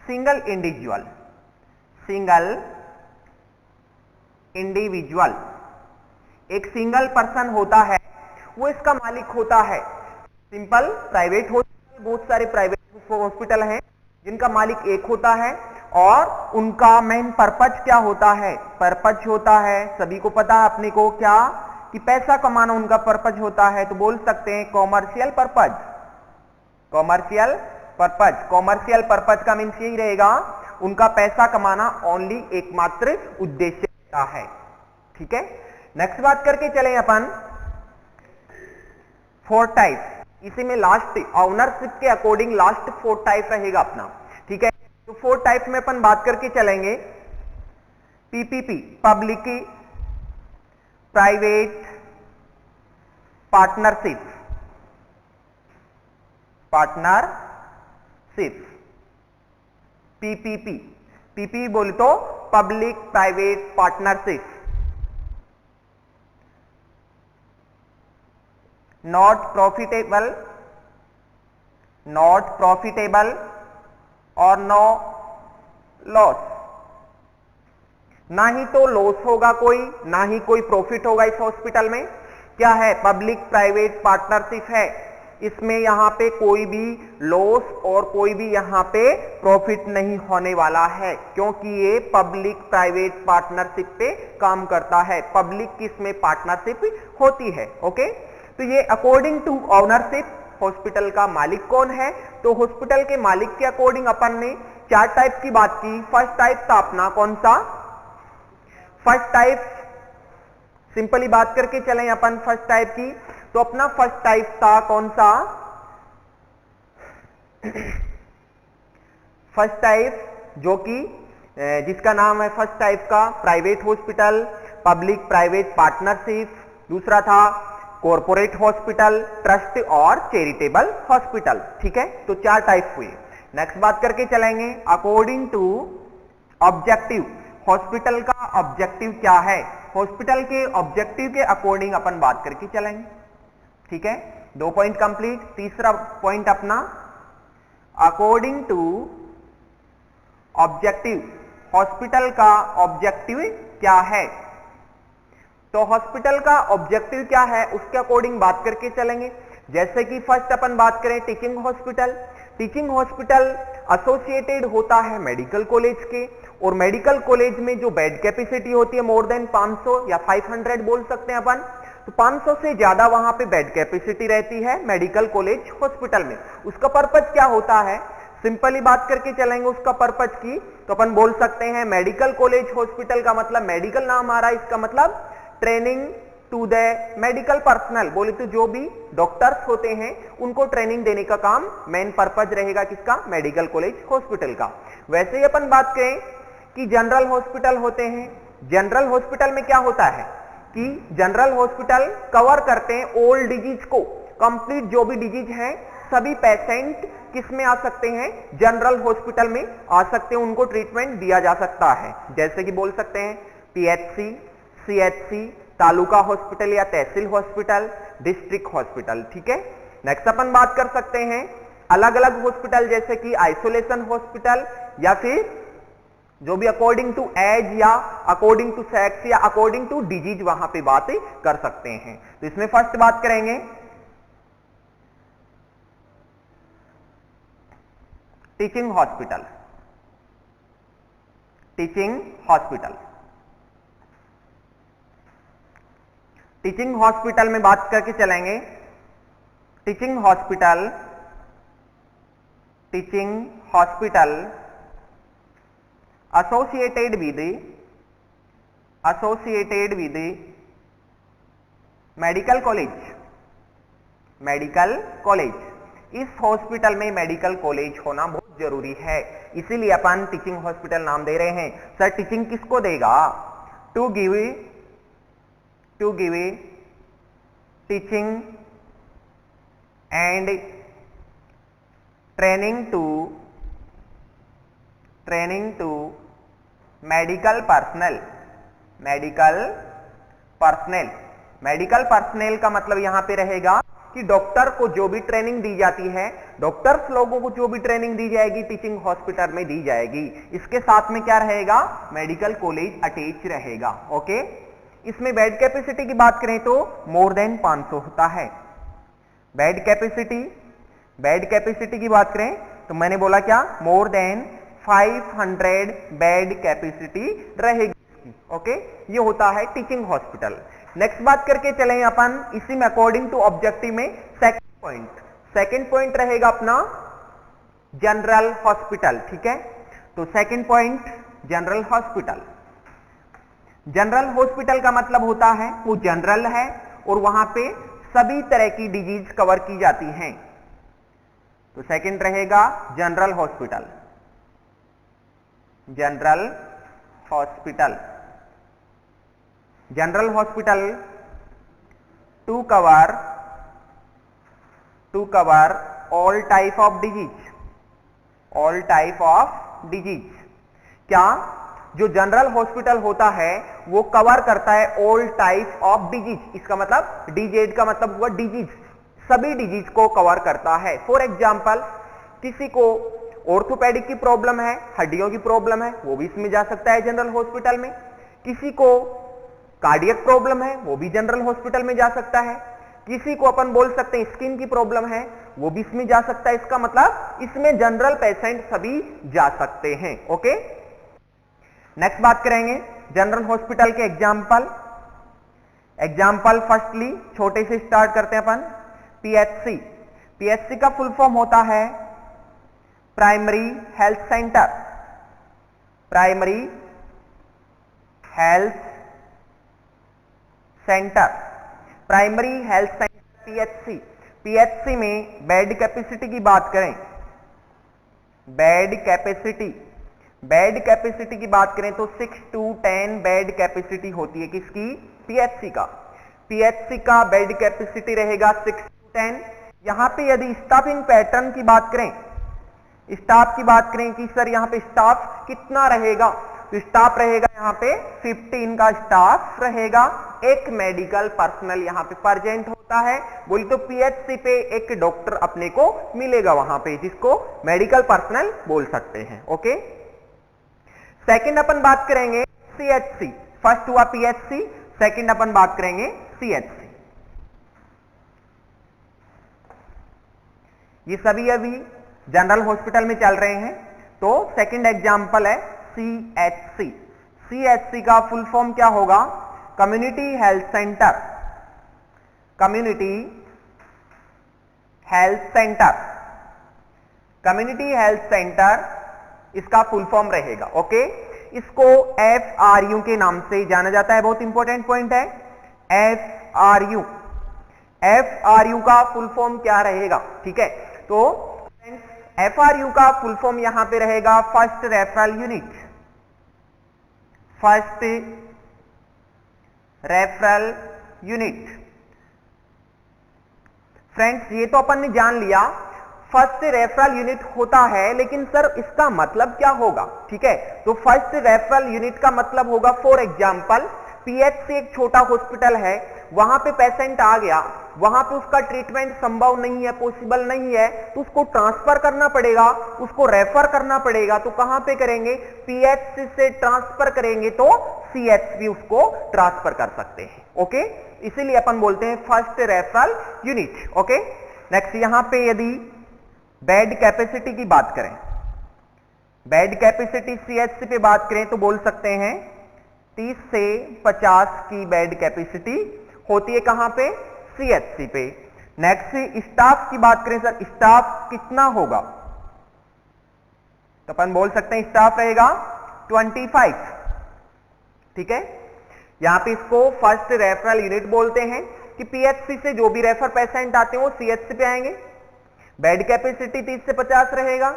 single individual, एक सिंगल पर्सन होता है वो इसका मालिक होता है। सिंपल प्राइवेट हॉस्पिटल, बहुत सारे प्राइवेट हॉस्पिटल हैं जिनका मालिक एक होता है और उनका मेन पर्पज क्या होता है, पर्पज होता है, सभी को पता है अपने को क्या, कि पैसा कमाना उनका पर्पज होता है। तो बोल सकते हैं commercial purpose, commercial purpose. Commercial purpose का मीन्स यही रहेगा, उनका पैसा कमाना ओनली एकमात्र उद्देश्य होता है। ठीक है, नेक्स्ट बात करके चलें अपन फोर्थ टाइप। इसी में लास्ट ओनरशिप के अकॉर्डिंग लास्ट फोर्थ टाइप रहेगा अपना। ठीक है, तो फोर्थ टाइप में अपन बात करके चलेंगे PPP, public private partnership, PPP. PP बोले तो public private partnership. Not not profitable और नो लॉस, ना ही तो लॉस होगा कोई, ना ही कोई प्रॉफिट होगा इस हॉस्पिटल में। क्या है? पब्लिक प्राइवेट पार्टनरशिप है, इसमें यहां पे कोई भी लॉस और कोई भी यहां पे प्रॉफिट नहीं होने वाला है, क्योंकि ये पब्लिक प्राइवेट पार्टनरशिप पे काम करता है। पब्लिक की इसमें पार्टनरशिप होती है। ओके, तो ये अकॉर्डिंग टू ओनरशिप हॉस्पिटल का मालिक कौन है? तो हॉस्पिटल के मालिक के अकॉर्डिंग अपन ने 4 टाइप की बात की। फर्स्ट टाइप था अपना कौन सा? फर्स्ट टाइप, सिंपली बात करके चलें अपन फर्स्ट टाइप की, तो अपना फर्स्ट टाइप था कौन सा? फर्स्ट टाइप जो कि जिसका नाम है फर्स्ट टाइप का private hospital, public private partnership. दूसरा था कॉर्पोरेट हॉस्पिटल, ट्रस्ट और चैरिटेबल हॉस्पिटल। ठीक है, तो 4 टाइप हुए। नेक्स्ट बात करके चलेंगे अकॉर्डिंग टू ऑब्जेक्टिव। हॉस्पिटल का ऑब्जेक्टिव क्या है? हॉस्पिटल के ऑब्जेक्टिव के अकॉर्डिंग अपन बात करके चलेंगे। ठीक है, 2 पॉइंट कंप्लीट। तीसरा पॉइंट अपना अकॉर्डिंग टू ऑब्जेक्टिव, हॉस्पिटल का ऑब्जेक्टिव क्या है? तो हॉस्पिटल का ऑब्जेक्टिव क्या है उसके अकॉर्डिंग बात करके चलेंगे। जैसे कि फर्स्ट अपन बात करें teaching hospital. Teaching hospital associated होता है मेडिकल कॉलेज के, और मेडिकल कॉलेज में जो बेड कैपेसिटी होती है मोर देन 500 या 500 बोल सकते हैं अपन, तो 500 से ज्यादा वहां पे बेड कैपेसिटी रहती है मेडिकल कॉलेज हॉस्पिटल में। उसका पर्पज क्या होता है? सिंपली बात करके चलेंगे उसका पर्पज की, तो अपन बोल सकते हैं मेडिकल कॉलेज हॉस्पिटल का मतलब मेडिकल नाम आ रहा है, इसका मतलब training to the medical personnel, बोले तो जो भी डॉक्टर्स होते हैं उनको ट्रेनिंग देने का काम मेन पर्पज रहेगा किसका? मेडिकल कॉलेज हॉस्पिटल का। वैसे ही अपन बात करें कि जनरल हॉस्पिटल होते हैं। जनरल हॉस्पिटल में क्या होता है कि जनरल हॉस्पिटल कवर करते हैं ऑल डिजीज को, कंप्लीट जो भी डिजीज हैं सभी पेशेंट किस में आ सकते हैं? जनरल हॉस्पिटल में आ सकते हैं, उनको ट्रीटमेंट दिया जा सकता है। जैसे कि बोल सकते हैं पीएचसी, सीएचसी, तालुका हॉस्पिटल या तहसील हॉस्पिटल, डिस्ट्रिक्ट हॉस्पिटल। ठीक है, नेक्स्ट अपन बात कर सकते हैं अलग अलग हॉस्पिटल, जैसे कि आइसोलेशन हॉस्पिटल, या फिर जो भी अकॉर्डिंग टू एज या अकॉर्डिंग टू सेक्स या अकॉर्डिंग टू डिजीज वहां पे बात कर सकते हैं। तो इसमें फर्स्ट बात करेंगे teaching hospital. Teaching hospital, teaching hospital में बात करके चलेंगे। Teaching hospital, teaching hospital associated with medical college. Medical college, इस हॉस्पिटल में मेडिकल कॉलेज होना बहुत जरूरी है, इसीलिए अपन टीचिंग हॉस्पिटल नाम दे रहे हैं। सर टीचिंग किसको देगा? To give teaching and training to medical personnel. Medical personnel का मतलब यहां पे रहेगा कि डॉक्टर को जो भी ट्रेनिंग दी जाती है, डॉक्टर्स लोगों को जो भी ट्रेनिंग दी जाएगी टीचिंग हॉस्पिटल में दी जाएगी। इसके साथ में क्या रहेगा? मेडिकल कॉलेज अटैच रहेगा। ओके, इसमें बेड कैपेसिटी की बात करें तो मोर देन 500 होता है। बेड कैपेसिटी की बात करें तो मैंने बोला क्या? मोर देन 500 बेड कैपेसिटी रहेगी। ओके, ये होता है टीचिंग हॉस्पिटल। नेक्स्ट बात करके चलें अपन इसी में अकॉर्डिंग टू ऑब्जेक्टिव में सेकंड पॉइंट रहेगा अपना जनरल हॉस्पिटल। ठीक है, तो second point general hospital. General hospital का मतलब होता है वो जनरल है और वहां पे सभी तरह की डिजीज कवर की जाती हैं। तो सेकंड रहेगा general hospital. General hospital, general hospital to cover all type of disease. क्या जो जनरल हॉस्पिटल होता है वो कवर करता है ऑल टाइप ऑफ डिजीज। इसका मतलब डीजेड का मतलब हुआ डिजीज, सभी डिजीज को कवर करता है। फॉर एग्जाम्पल किसी को ऑर्थोपेडिक की प्रॉब्लम है, हड्डियों की प्रॉब्लम है, वो भी इसमें जा सकता है जनरल हॉस्पिटल में। किसी को कार्डियक प्रॉब्लम है, वो भी जनरल हॉस्पिटल में जा सकता है। किसी को अपन बोल सकते हैं स्किन की प्रॉब्लम है, वो भी इसमें जा सकता है। इसका मतलब इसमें जनरल पेशेंट सभी जा सकते हैं। ओके, नेक्स्ट बात करेंगे जनरल हॉस्पिटल के एग्जाम्पल। फर्स्टली छोटे से स्टार्ट करते हैं अपन। पीएचसी, पीएचसी का फुल फॉर्म होता है primary health centre. Primary health centre, primary health centre PHC. PHC में बेड कैपेसिटी की बात करें, बेड कैपेसिटी की बात करें तो 6 to 10 बेड कैपेसिटी होती है। किसकी? पीएचसी का। पीएचसी का बेड कैपेसिटी रहेगा 6 to 10। यहां पे यदि स्टाफिंग पैटर्न की बात करें, स्टाफ की बात करें कि सर यहां पे स्टाफ कितना रहेगा, तो स्टाफ रहेगा यहां पे 15 का स्टाफ रहेगा। एक मेडिकल पर्सनल यहां पे प्रेजेंट होता है। बोली तो पीएचसी पे एक डॉक्टर अपने को मिलेगा वहां पे, जिसको मेडिकल पर्सनल बोल सकते हैं। ओके, सेकंड अपन बात करेंगे सीएचसी। फर्स्ट हुआ पीएचसी, सेकंड अपन बात करेंगे सीएचसी। ये सभी अभी जनरल हॉस्पिटल में चल रहे हैं। तो सेकंड एग्जांपल है सीएचसी। सीएचसी का फुल फॉर्म क्या होगा? Community health centre. Community health centre, community health centre इसका फुल फॉर्म रहेगा। ओके, इसको एफआरयू के नाम से जाना जाता है। बहुत इंपॉर्टेंट पॉइंट है एफआरयू। एफआरयू का फुल फॉर्म क्या रहेगा? ठीक है, तो एफआरयू का फुल फॉर्म यहां पे रहेगा first referral unit. First referral unit. Friends, ये तो अपन ने जान लिया फर्स्ट रेफरल यूनिट होता है, लेकिन सर इसका मतलब क्या होगा? ठीक है, तो फर्स्ट रेफरल यूनिट का मतलब होगा, फॉर एग्जांपल पीएचसी एक छोटा हॉस्पिटल है, वहां पे पेशेंट आ गया, वहां पे उसका ट्रीटमेंट संभव नहीं है, पॉसिबल नहीं है, तो उसको ट्रांसफर करना पड़ेगा, उसको रेफर करना पड़ेगा। तो कहां पे करेंगे? पीएचसी से ट्रांसफर करेंगे तो सीएचसी उसको ट्रांसफर कर सकते हैं। ओके, इसीलिए अपन बोलते हैं first referral unit. Okay, next यहां पे यदि बेड कैपेसिटी की बात करें, बेड कैपेसिटी सीएचसी पे बात करें तो बोल सकते हैं 30 से 50 की बेड कैपेसिटी होती है। कहां पे? सीएचसी पे। नेक्स्ट स्टाफ की बात करें, सर स्टाफ कितना होगा? तो अपन बोल सकते हैं स्टाफ रहेगा 25। ठीक है, यहां पे इसको फर्स्ट रेफरल यूनिट बोलते हैं कि पीएचसी से जो भी रेफर पेशेंट आते हैं वो सीएचसी पे आएंगे। बेड कैपेसिटी 30 से 50 रहेगा।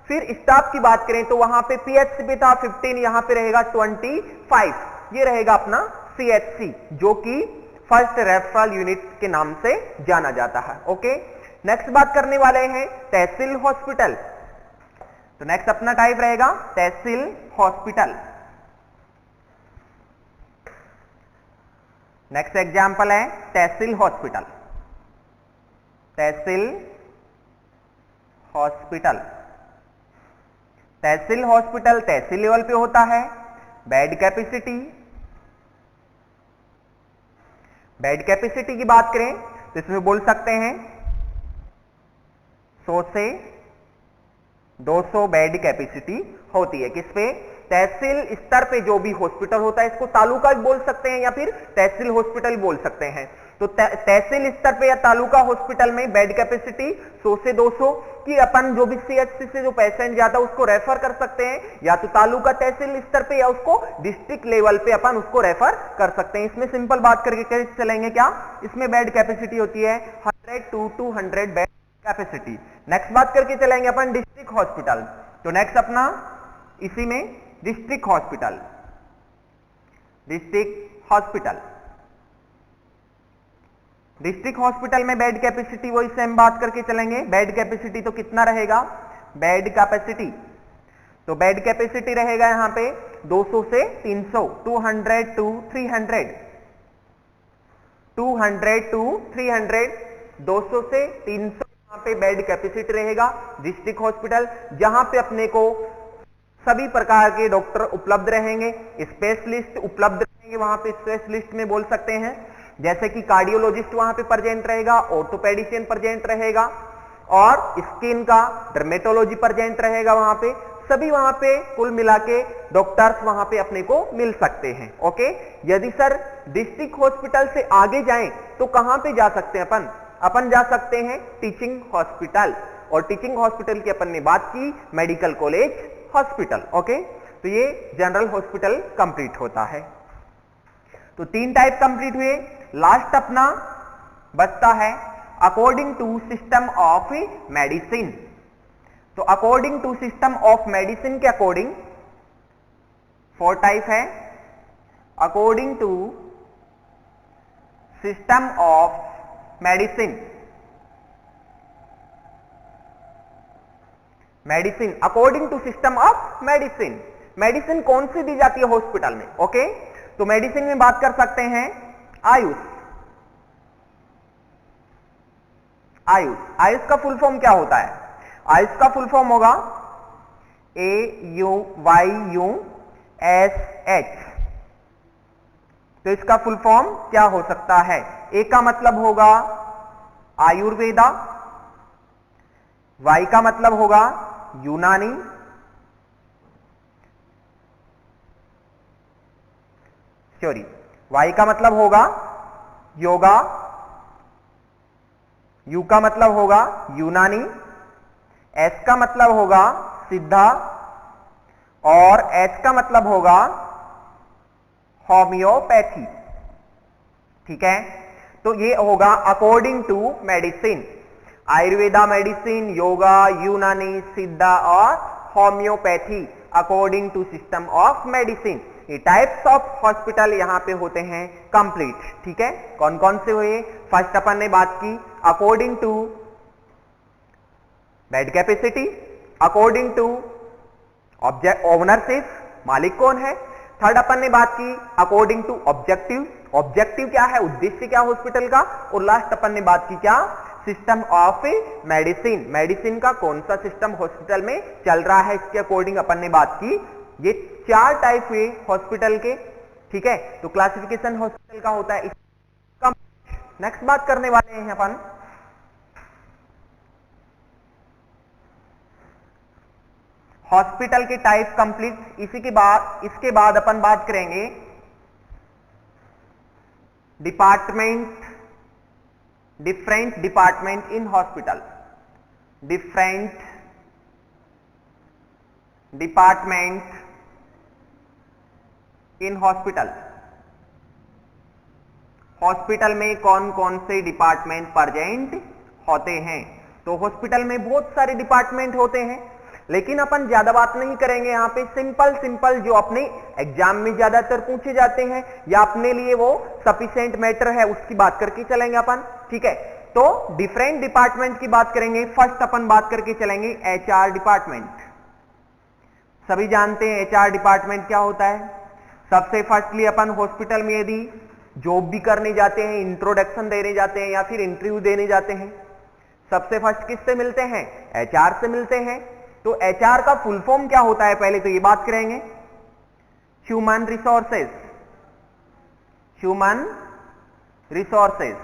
फिर स्टाफ की बात करें तो वहां पे पीएचसी पे था 15, यहां पे रहेगा 25। ये रहेगा अपना सीएचसी, जो कि फर्स्ट रेफरल यूनिट के नाम से जाना जाता है। ओके, नेक्स्ट बात करने वाले हैं तहसील हॉस्पिटल। तो नेक्स्ट अपना टाइप रहेगा तहसील हॉस्पिटल। नेक्स्ट एग्जांपल है तहसील हॉस्पिटल। तहसील हॉस्पिटल, तहसील हॉस्पिटल तहसील लेवल पे होता है। बेड कैपेसिटी, बेड कैपेसिटी की बात करें तो इसमें बोल सकते हैं 100 से 200 बेड कैपेसिटी होती है। किस पे? तहसील स्तर पे जो भी हॉस्पिटल होता है, इसको तालुका बोल सकते हैं या फिर तहसील हॉस्पिटल बोल सकते हैं। तो तहसील स्तर पे या तालुका हॉस्पिटल में बेड कैपेसिटी 100 से 200 की अपन जो भी सीएचसी से जो पेशेंट जाता है उसको रेफर कर सकते हैं, या तो तालुका तहसील स्तर पे या उसको डिस्ट्रिक्ट लेवल पे अपन उसको रेफर कर सकते हैं। इसमें सिंपल बात करके चलेंगे क्या? इसमें बेड कैपेसिटी होती है 100 to 200 बेड कैपेसिटी। नेक्स्ट बात करके चलेंगे अपन डिस्ट्रिक्ट हॉस्पिटल। तो नेक्स्ट अपना इसी में district hospital. District hospital, district hospital में बेड कैपेसिटी वही सेम बात करके चलेंगे। बेड कैपेसिटी तो कितना रहेगा? बेड कैपेसिटी, तो बेड कैपेसिटी रहेगा यहां पे 200 से 300, 200 to 300, 200 to 300, 200 से 300 यहाँ पे बेड कैपेसिटी रहेगा डिस्ट्रिक्ट हॉस्पिटल, जहां पे अपने को सभी प्रकार के डॉक्टर उपलब्ध रहेंगे, स्पेशलिस्ट उपलब्ध रहेंगे। वहां पे स्पेशलिस्ट में बोल सकते हैं जैसे कि कार्डियोलॉजिस्ट वहां पे प्रेजेंट रहेगा, ऑर्थोपेडिशियन प्रेजेंट रहेगा और स्किन का डर्मेटोलॉजी प्रेजेंट रहेगा। वहां पे सभी वहां पे कुल मिला के डॉक्टर्स वहां पे अपने को मिल सकते हैं। ओके, यदि सर डिस्ट्रिक्ट हॉस्पिटल से आगे जाएं तो कहां पे जा सकते हैं अपन जा सकते हैं टीचिंग हॉस्पिटल, और टीचिंग हॉस्पिटल की अपन ने बात की मेडिकल कॉलेज हॉस्पिटल। ओके, तो ये जनरल हॉस्पिटल कंप्लीट होता है। तो 3 टाइप कंप्लीट हुए। लास्ट अपना बचता है according to system of medicine. तो according to system of medicine के अकॉर्डिंग 4 टाइप है। According to system of medicine, medicine according to system of medicine, medicine कौन सी दी जाती है हॉस्पिटल में। ओके, तो मेडिसिन में बात कर सकते हैं आयुष। आयुष, आयुष का फुल फॉर्म क्या होता है? आयुष का फुल फॉर्म होगा AUYUSH। तो इसका फुल फॉर्म क्या हो सकता है? ए का मतलब होगा आयुर्वेदा, वाई का मतलब होगा यूनानी, सॉरी वाई का मतलब होगा योगा, यू का मतलब होगा यूनानी, एस का मतलब होगा सिद्धा और एच का मतलब होगा होम्योपैथी। ठीक है, तो ये होगा according to medicine, Ayurveda medicine, yoga, Unani, Siddha और homoeopathy according to system of medicine. ये टाइप्स ऑफ हॉस्पिटल यहां पे होते हैं कंप्लीट। ठीक है, कौन कौन से हुए? फर्स्ट अपन ने बात की according to bed capacity, according to ownership, मालिक कौन है। थर्ड अपन ने बात की अकॉर्डिंग टू ऑब्जेक्टिव, ऑब्जेक्टिव क्या है, उद्देश्य क्या हॉस्पिटल का। और लास्ट अपन ने बात की क्या, सिस्टम ऑफ मेडिसिन, मेडिसिन का कौन सा सिस्टम हॉस्पिटल में चल रहा है, इसके अकॉर्डिंग अपन ने बात की। ये 4 टाइप हुए हॉस्पिटल के। ठीक है, तो क्लासिफिकेशन हॉस्पिटल का होता है। नेक्स्ट बात करने वाले हैं अपन हॉस्पिटल के टाइप कंप्लीट। इसके बाद अपन बात करेंगे department, different department in hospital, different department in hospital. Hospital में कौन कौन से डिपार्टमेंट प्रेजेंट होते हैं? तो हॉस्पिटल में बहुत सारे डिपार्टमेंट होते हैं, लेकिन अपन ज्यादा बात नहीं करेंगे यहाँ पे। सिंपल जो अपने एग्जाम में ज्यादातर पूछे जाते हैं या अपने लिए वो सफिशिएंट मैटर है, उसकी बात करके चलेंगे अपन। ठीक है, तो डिफरेंट डिपार्टमेंट की बात करेंगे। फर्स्ट अपन बात करके चलेंगे HR डिपार्टमेंट। सभी जानते हैं HR डिपार्टमेंट क्या होता है। सबसे फर्स्टली अपन हॉस्पिटल में यदि जॉब भी करने जाते हैं, इंट्रोडक्शन देने जाते हैं या फिर इंटरव्यू देने जाते हैं, सबसे फर्स्ट किससे मिलते हैं? HR से मिलते हैं। तो HR का फुल फॉर्म क्या होता है, पहले तो ये बात करेंगे। Human resources, human resources.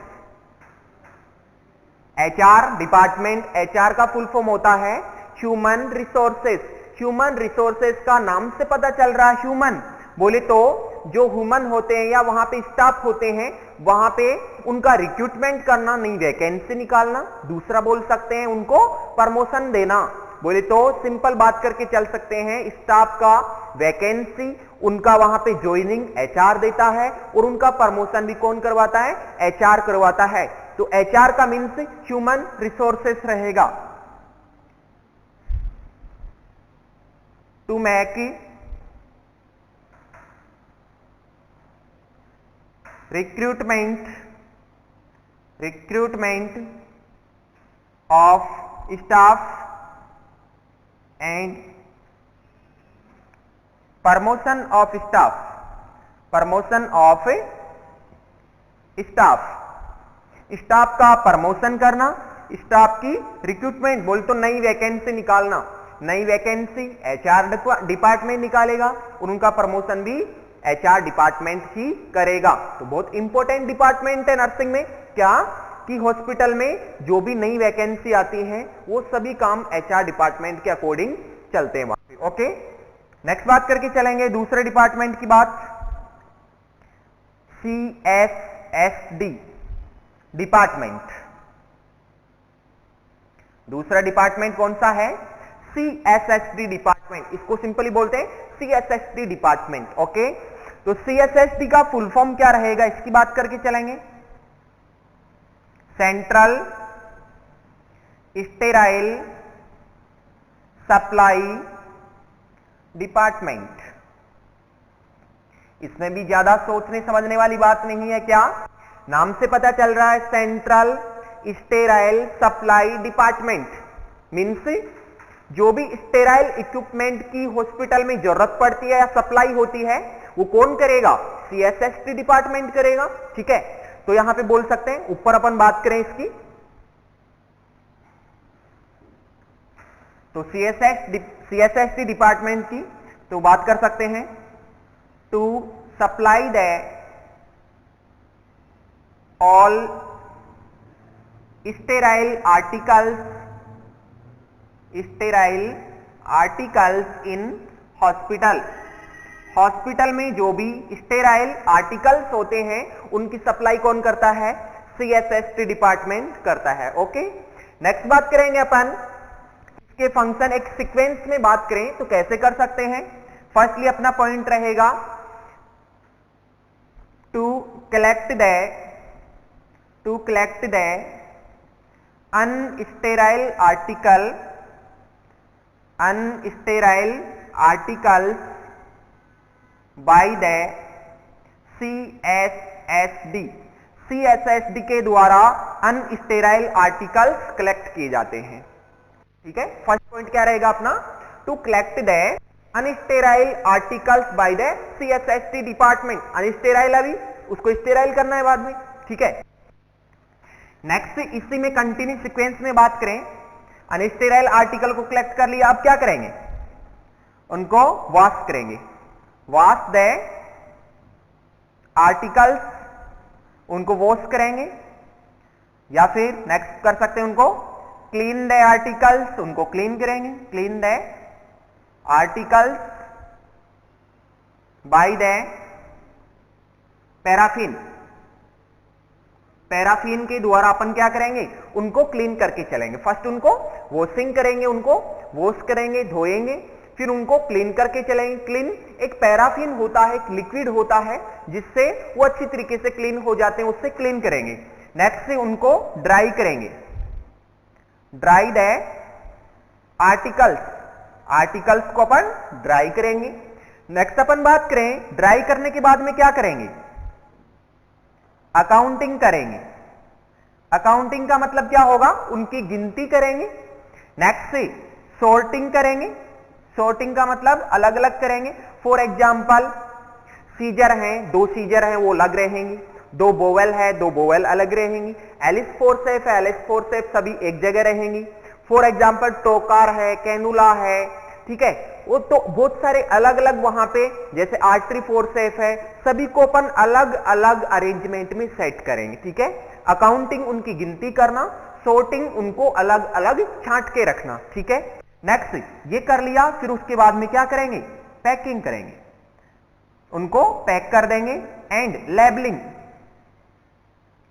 HR department, HR का फुल फॉर्म होता है ह्यूमन रिसोर्सेज। ह्यूमन रिसोर्सेज का नाम से पता चल रहा है ह्यूमन, बोले तो जो ह्यूमन होते हैं या वहां पे स्टाफ होते हैं, वहां पे उनका रिक्रूटमेंट करना, नहीं वैकेंसी निकालना। दूसरा बोल सकते हैं उनको प्रमोशन देना। बोले तो सिंपल बात करके चल सकते हैं, स्टाफ का वैकेंसी, उनका वहां पे ज्वाइनिंग HR देता है और उनका प्रमोशन भी कौन करवाता है? HR करवाता है। तो HR का मीन्स ह्यूमन रिसोर्सेस रहेगा। To make recruitment of staff and promotion of staff, promotion of staff, staff का प्रमोशन करना स्टाफ की रिक्रूटमेंट, बोल तो नई वैकेंसी निकालना, नई वैकेंसी एचआर डिपार्टमेंट निकालेगा और उनका प्रमोशन भी एचआर डिपार्टमेंट ही करेगा। तो बहुत इंपॉर्टेंट डिपार्टमेंट है नर्सिंग में, क्या कि हॉस्पिटल में जो भी नई वैकेंसी आती है वो सभी काम एचआर डिपार्टमेंट के अकॉर्डिंग चलते हैं वहां पे। ओके, नेक्स्ट बात करके चलेंगे दूसरे डिपार्टमेंट की बात, CSSD डिपार्टमेंट। दूसरा डिपार्टमेंट कौन सा है? CSSD डिपार्टमेंट, इसको सिंपली बोलते हैं CSSD डिपार्टमेंट। ओके, तो CSSD का फुल फॉर्म क्या रहेगा इसकी बात करके चलेंगे। Central sterile supply department. इसमें भी ज्यादा सोचने समझने वाली बात नहीं है, क्या नाम से पता चल रहा है, central sterile supply department means जो भी स्टेराइल इक्विपमेंट की हॉस्पिटल में जरूरत पड़ती है या सप्लाई होती है वो कौन करेगा? CSSD डिपार्टमेंट करेगा। ठीक है, तो यहां पे बोल सकते हैं, ऊपर अपन बात करें इसकी, तो CSSD डिपार्टमेंट की तो बात कर सकते हैं, to supply the all sterile articles in hospital. Hospital में जो भी स्टेराइल आर्टिकल्स होते हैं उनकी सप्लाई कौन करता है? CSSD डिपार्टमेंट करता है। ओके, नेक्स्ट बात करेंगे अपन इसके फंक्शन, एक सीक्वेंस में बात करें तो कैसे कर सकते हैं। फर्स्टली अपना पॉइंट रहेगा to collect the unsterile articles by the CSSD के द्वारा अनस्टेराइल आर्टिकल्स कलेक्ट किए जाते हैं। ठीक है, फर्स्ट पॉइंट क्या रहेगा अपना, to collect the unsterile articles by the CSSD department. Unsterile अभी उसको स्टेराइल करना है बाद में। ठीक है, नेक्स्ट इसी में कंटिन्यू सीक्वेंस में बात करें, अनस्टेराइल आर्टिकल को कलेक्ट कर लिया, अब क्या करेंगे? उनको वॉश करेंगे, वॉश द आर्टिकल्स, उनको वॉश करेंगे, या फिर नेक्स्ट कर सकते हैं उनको क्लीन द आर्टिकल्स, उनको क्लीन करेंगे, clean the articles by the paraffin के द्वारा अपन क्या करेंगे? उनको क्लीन करके चलेंगे। फर्स्ट उनको वॉशिंग करेंगे, उनको वॉश करेंगे, धोएंगे, फिर उनको क्लीन करके चलेंगे। क्लीन एक पैराफिन होता है, एक लिक्विड होता है जिससे वो अच्छी तरीके से क्लीन हो जाते हैं, उससे क्लीन करेंगे। नेक्स्ट से उनको ड्राई करेंगे, ड्राई द आर्टिकल्स को अपन ड्राई करेंगे। नेक्स्ट अपन बात करें, ड्राई करने के बाद में क्या करेंगे? अकाउंटिंग करेंगे। अकाउंटिंग का मतलब क्या होगा? उनकी गिनती करेंगे। नेक्स्ट से सॉर्टिंग करेंगे, सॉर्टिंग का मतलब अलग अलग करेंगे। फॉर एग्जाम्पल सीजर हैं, 2 सीजर हैं वो अलग रहेंगी, 2 बोवेल है 2 बोवेल अलग रहेंगी, एलिस फोर्सेप है एलिस फोर्सेप सभी एक जगह रहेंगी। फॉर एग्जाम्पल टोकार है, कैनुला है, ठीक है, वो तो बहुत सारे अलग अलग वहां पे, जैसे आर्टरी फोर्सेप है, सभी को अपन अलग अलग अरेंजमेंट में सेट करेंगे। ठीक है, अकाउंटिंग उनकी गिनती करना, सॉर्टिंग उनको अलग अलग छांट के रखना। ठीक है, नेक्स्ट ये कर लिया, फिर उसके बाद में क्या करेंगे? पैकिंग करेंगे, उनको पैक कर देंगे। एंड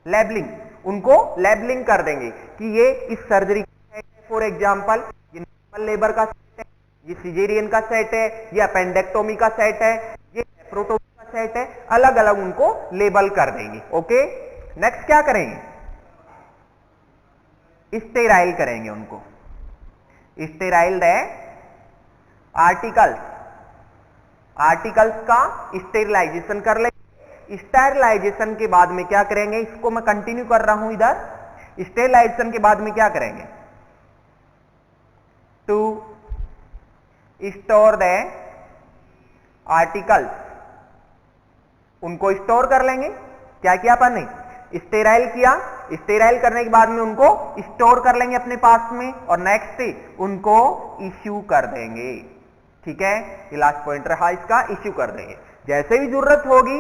लेबलिंग उनको लेबलिंग कर देंगे कि ये इस सर्जरी का सेट है। फॉर एग्जांपल ये नॉर्मल लेबर का सेट है, ये सिजेरियन का सेट है, ये अपेंडेक्टोमी का सेट है, ये लेप्रोटोमी का सेट है, अलग अलग उनको लेबल कर देंगे। ओके, नेक्स्ट क्या करेंगे? स्टेराइल करेंगे, उनको स्टेराइल द आर्टिकल्स का स्टेरिलाइजेशन कर लेंगे। स्टेरिलाइजेशन के बाद में क्या करेंगे? इसको मैं कंटिन्यू कर रहा हूं इधर। स्टेरिलाइजेशन के बाद में क्या करेंगे? टू स्टोर द आर्टिकल्स, उनको स्टोर कर लेंगे। क्या किया अपन ने? स्टेराइल किया, स्टेराइल करने के बाद में उनको स्टोर कर लेंगे अपने पास में और नेक्स्ट उनको इश्यू कर देंगे। ठीक है, ये लास्ट पॉइंट रहा इसका, इश्यू कर देंगे। जैसे भी जरूरत होगी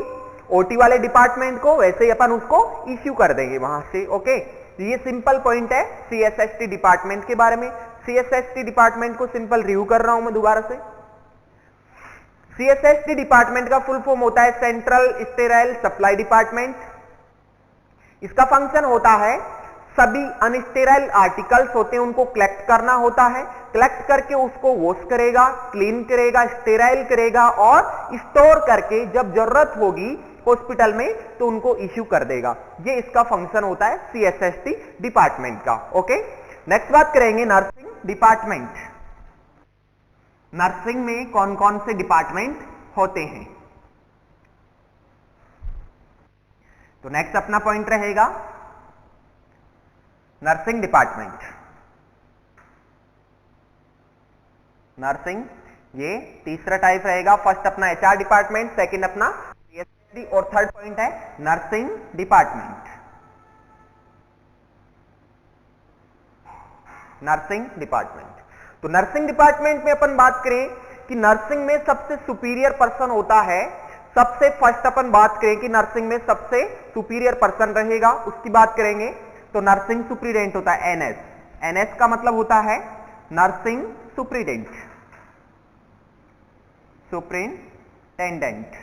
ओटी वाले डिपार्टमेंट को वैसे ही अपन उसको इश्यू कर देंगे वहां से। ओके, तो ये सिंपल पॉइंट है सीएसएसटी डिपार्टमेंट के बारे में। सीएसएसटी डिपार्टमेंट को सिंपल रिव्यू कर रहा हूं मैं दोबारा से। सीएसएसटी डिपार्टमेंट का फुल फॉर्म होता है सेंट्रल स्टेराइल सप्लाई डिपार्टमेंट। इसका फंक्शन होता है सभी अनस्टेराइल आर्टिकल्स होते हैं उनको कलेक्ट करना होता है, कलेक्ट करके उसको वॉश करेगा, क्लीन करेगा, स्टेराइल करेगा और स्टोर करके जब जरूरत होगी हॉस्पिटल में तो उनको इश्यू कर देगा। ये इसका फंक्शन होता है सीएसएसटी डिपार्टमेंट का। ओके, नेक्स्ट बात करेंगे नर्सिंग डिपार्टमेंट। नर्सिंग में कौन कौन से डिपार्टमेंट होते हैं? तो नेक्स्ट अपना पॉइंट रहेगा नर्सिंग डिपार्टमेंट। नर्सिंग ये तीसरा टाइप रहेगा। फर्स्ट अपना एचआर डिपार्टमेंट, सेकंड अपना सीएसएसटी और थर्ड पॉइंट है नर्सिंग डिपार्टमेंट। नर्सिंग डिपार्टमेंट, तो नर्सिंग डिपार्टमेंट में अपन बात करें कि नर्सिंग में सबसे सुपीरियर पर्सन होता है। सबसे फर्स्ट अपन बात करें कि नर्सिंग में सबसे सुपीरियर पर्सन रहेगा, उसकी बात करेंगे तो नर्सिंग सुपरिटेंडेंट होता है एनएस। एनएस का मतलब होता है nursing superintendent. Superintendent,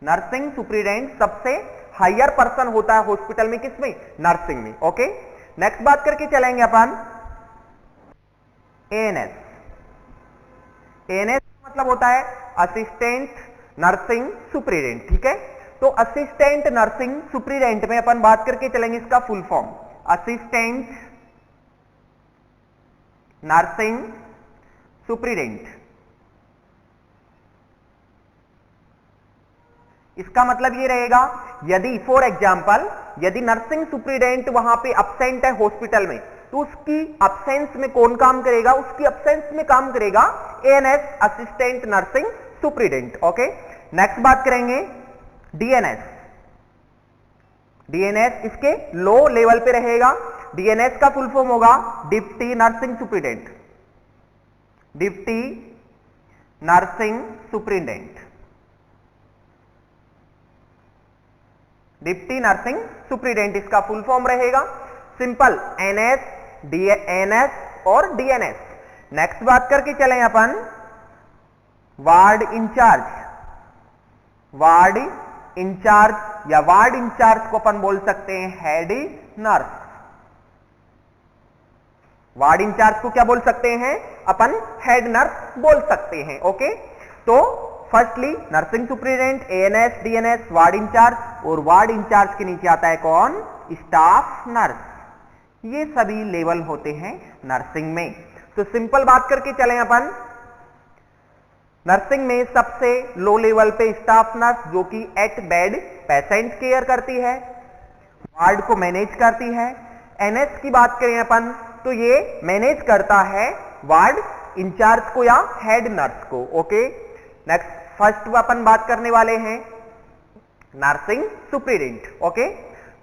nursing superintendent सबसे हायर पर्सन होता है हॉस्पिटल में, किसमें? नर्सिंग में। ओके, नेक्स्ट बात करके चलेंगे अपन एएनएस। एएनएस का मतलब होता है असिस्टेंट नर्सिंग सुपरिटेंडेंट। ठीक है, तो असिस्टेंट नर्सिंग सुपरिटेंडेंट में अपन बात करके चलेंगे इसका full form assistant nursing superintendent. इसका मतलब ये रहेगा यदि फॉर एग्जांपल यदि नर्सिंग सुपरिटेंडेंट वहां पे अब्सेंट है हॉस्पिटल में तो उसकी अब्सेंस में कौन काम करेगा? उसकी अब्सेंस में काम करेगा ANS assistant nursing superintendent. Okay, next बात करेंगे डीएनएस। डीएनएस इसके लो लेवल पे रहेगा। डीएनएस का फुल फॉर्म होगा deputy nursing superintendent. Deputy nursing superintendent. Deputy nursing superintendent इसका फुल फॉर्म रहेगा। सिंपल एनएस, डीएनएस और डीएनएस। नेक्स्ट बात करके चलें अपन वार्ड इंचार्ज। वार्ड इंचार्ज या वार्ड इंचार्ज को अपन बोल सकते हैं हेड नर्स। वार्ड इंचार्ज को क्या बोल सकते हैं अपन? हेड नर्स बोल सकते हैं। ओके, तो firstly nursing superintendent, ANS, DNS, ward in charge और वार्ड इंचार्ज के नीचे आता है कौन? Staff nurse. ये सभी लेवल होते हैं नर्सिंग में। तो सिंपल बात करके चलें अपन नर्सिंग में सबसे लो लेवल पे स्टाफ नर्स जो कि एट बेड पेशेंट केयर करती है, वार्ड को मैनेज करती है। एनएस की बात करें अपन तो ये मैनेज करता है वार्ड इंचार्ज को या हेड नर्स को। ओके, नेक्स्ट फर्स्ट अपन बात करने वाले हैं नर्सिंग सुपरिटेंडेंट। ओके,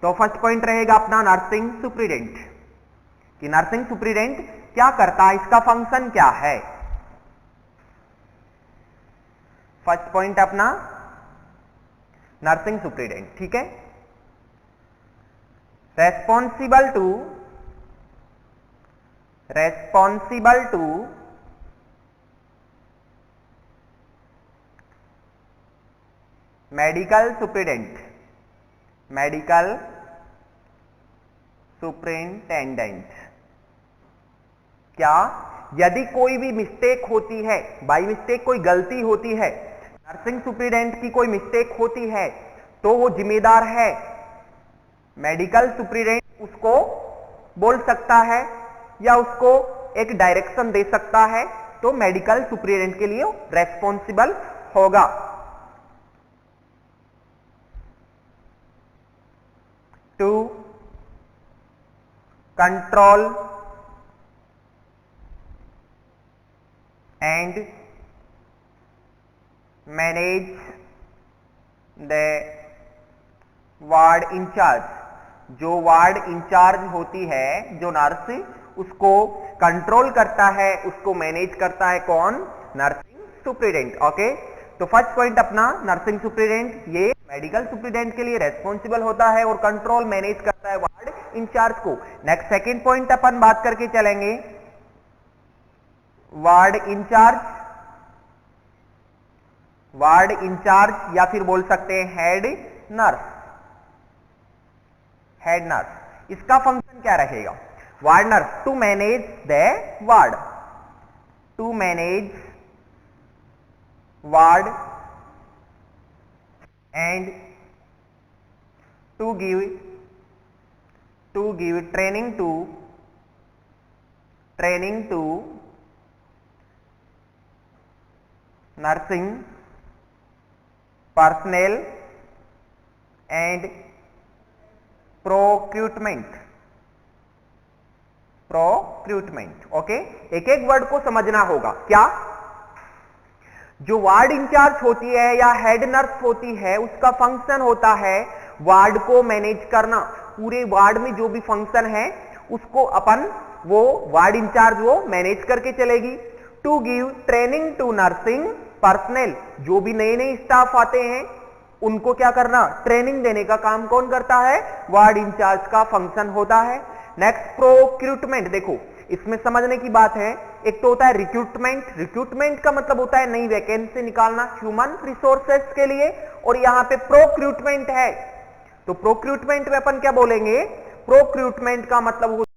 तो फर्स्ट पॉइंट रहेगा अपना नर्सिंग सुपरिटेंडेंट कि नर्सिंग सुपरिटेंडेंट क्या करता है, इसका फंक्शन क्या है। फर्स्ट पॉइंट अपना नर्सिंग सुपरिटेंडेंट। ठीक है, responsible to medical superintendent. Medical superintendent क्या? यदि कोई भी मिस्टेक होती है, बाई मिस्टेक कोई गलती होती है, नर्सिंग सुपरिटेंडेंट की कोई मिस्टेक होती है तो वो जिम्मेदार है। मेडिकल सुपरिटेंडेंट उसको बोल सकता है या उसको एक डायरेक्शन दे सकता है, तो मेडिकल सुपरिटेंडेंट के लिए रेस्पॉन्सिबल होगा। To control and manage the ward in charge। जो वार्ड इंचार्ज होती है, जो नर्स, उसको कंट्रोल करता है, उसको मैनेज करता है कौन? Nursing superintendent. ओके, तो फर्स्ट पॉइंट अपना नर्सिंग सुपरिटेंडेंट, ये मेडिकल सुपरिटेंडेंट के लिए रेस्पॉन्सिबल होता है और कंट्रोल मैनेज करता है वार्ड इंचार्ज को। नेक्स्ट सेकंड पॉइंट अपन बात करके चलेंगे, वार्ड इंचार्ज, वार्ड इंचार्ज या फिर बोल सकते हैं हेड नर्स, हेड नर्स। इसका फंक्शन क्या रहेगा? Ward nurse to manage the ward, to manage ward and to give training to nursing personnel and procurement। Okay, एक एक वर्ड को समझना होगा। क्या? जो वार्ड इंचार्ज होती है या हेड नर्स होती है, उसका फंक्शन होता है वार्ड को मैनेज करना। पूरे वार्ड में जो भी फंक्शन है उसको अपन वो वार्ड इंचार्ज वो मैनेज करके चलेगी। To give training to nursing personnel, जो भी नए नए स्टाफ आते हैं उनको क्या करना? ट्रेनिंग देने का काम कौन करता है? वार्ड इंचार्ज का फंक्शन होता है। नेक्स्ट प्रोक्रूटमेंट, देखो इसमें समझने की बात है, एक तो होता है रिक्रूटमेंट, रिक्रूटमेंट का मतलब होता है नई वैकेंसी निकालना ह्यूमन रिसोर्सेस के लिए, और यहां पे प्रोक्रूटमेंट है, तो प्रोक्रूटमेंट में अपन क्या बोलेंगे? प्रोक्रूटमेंट का मतलब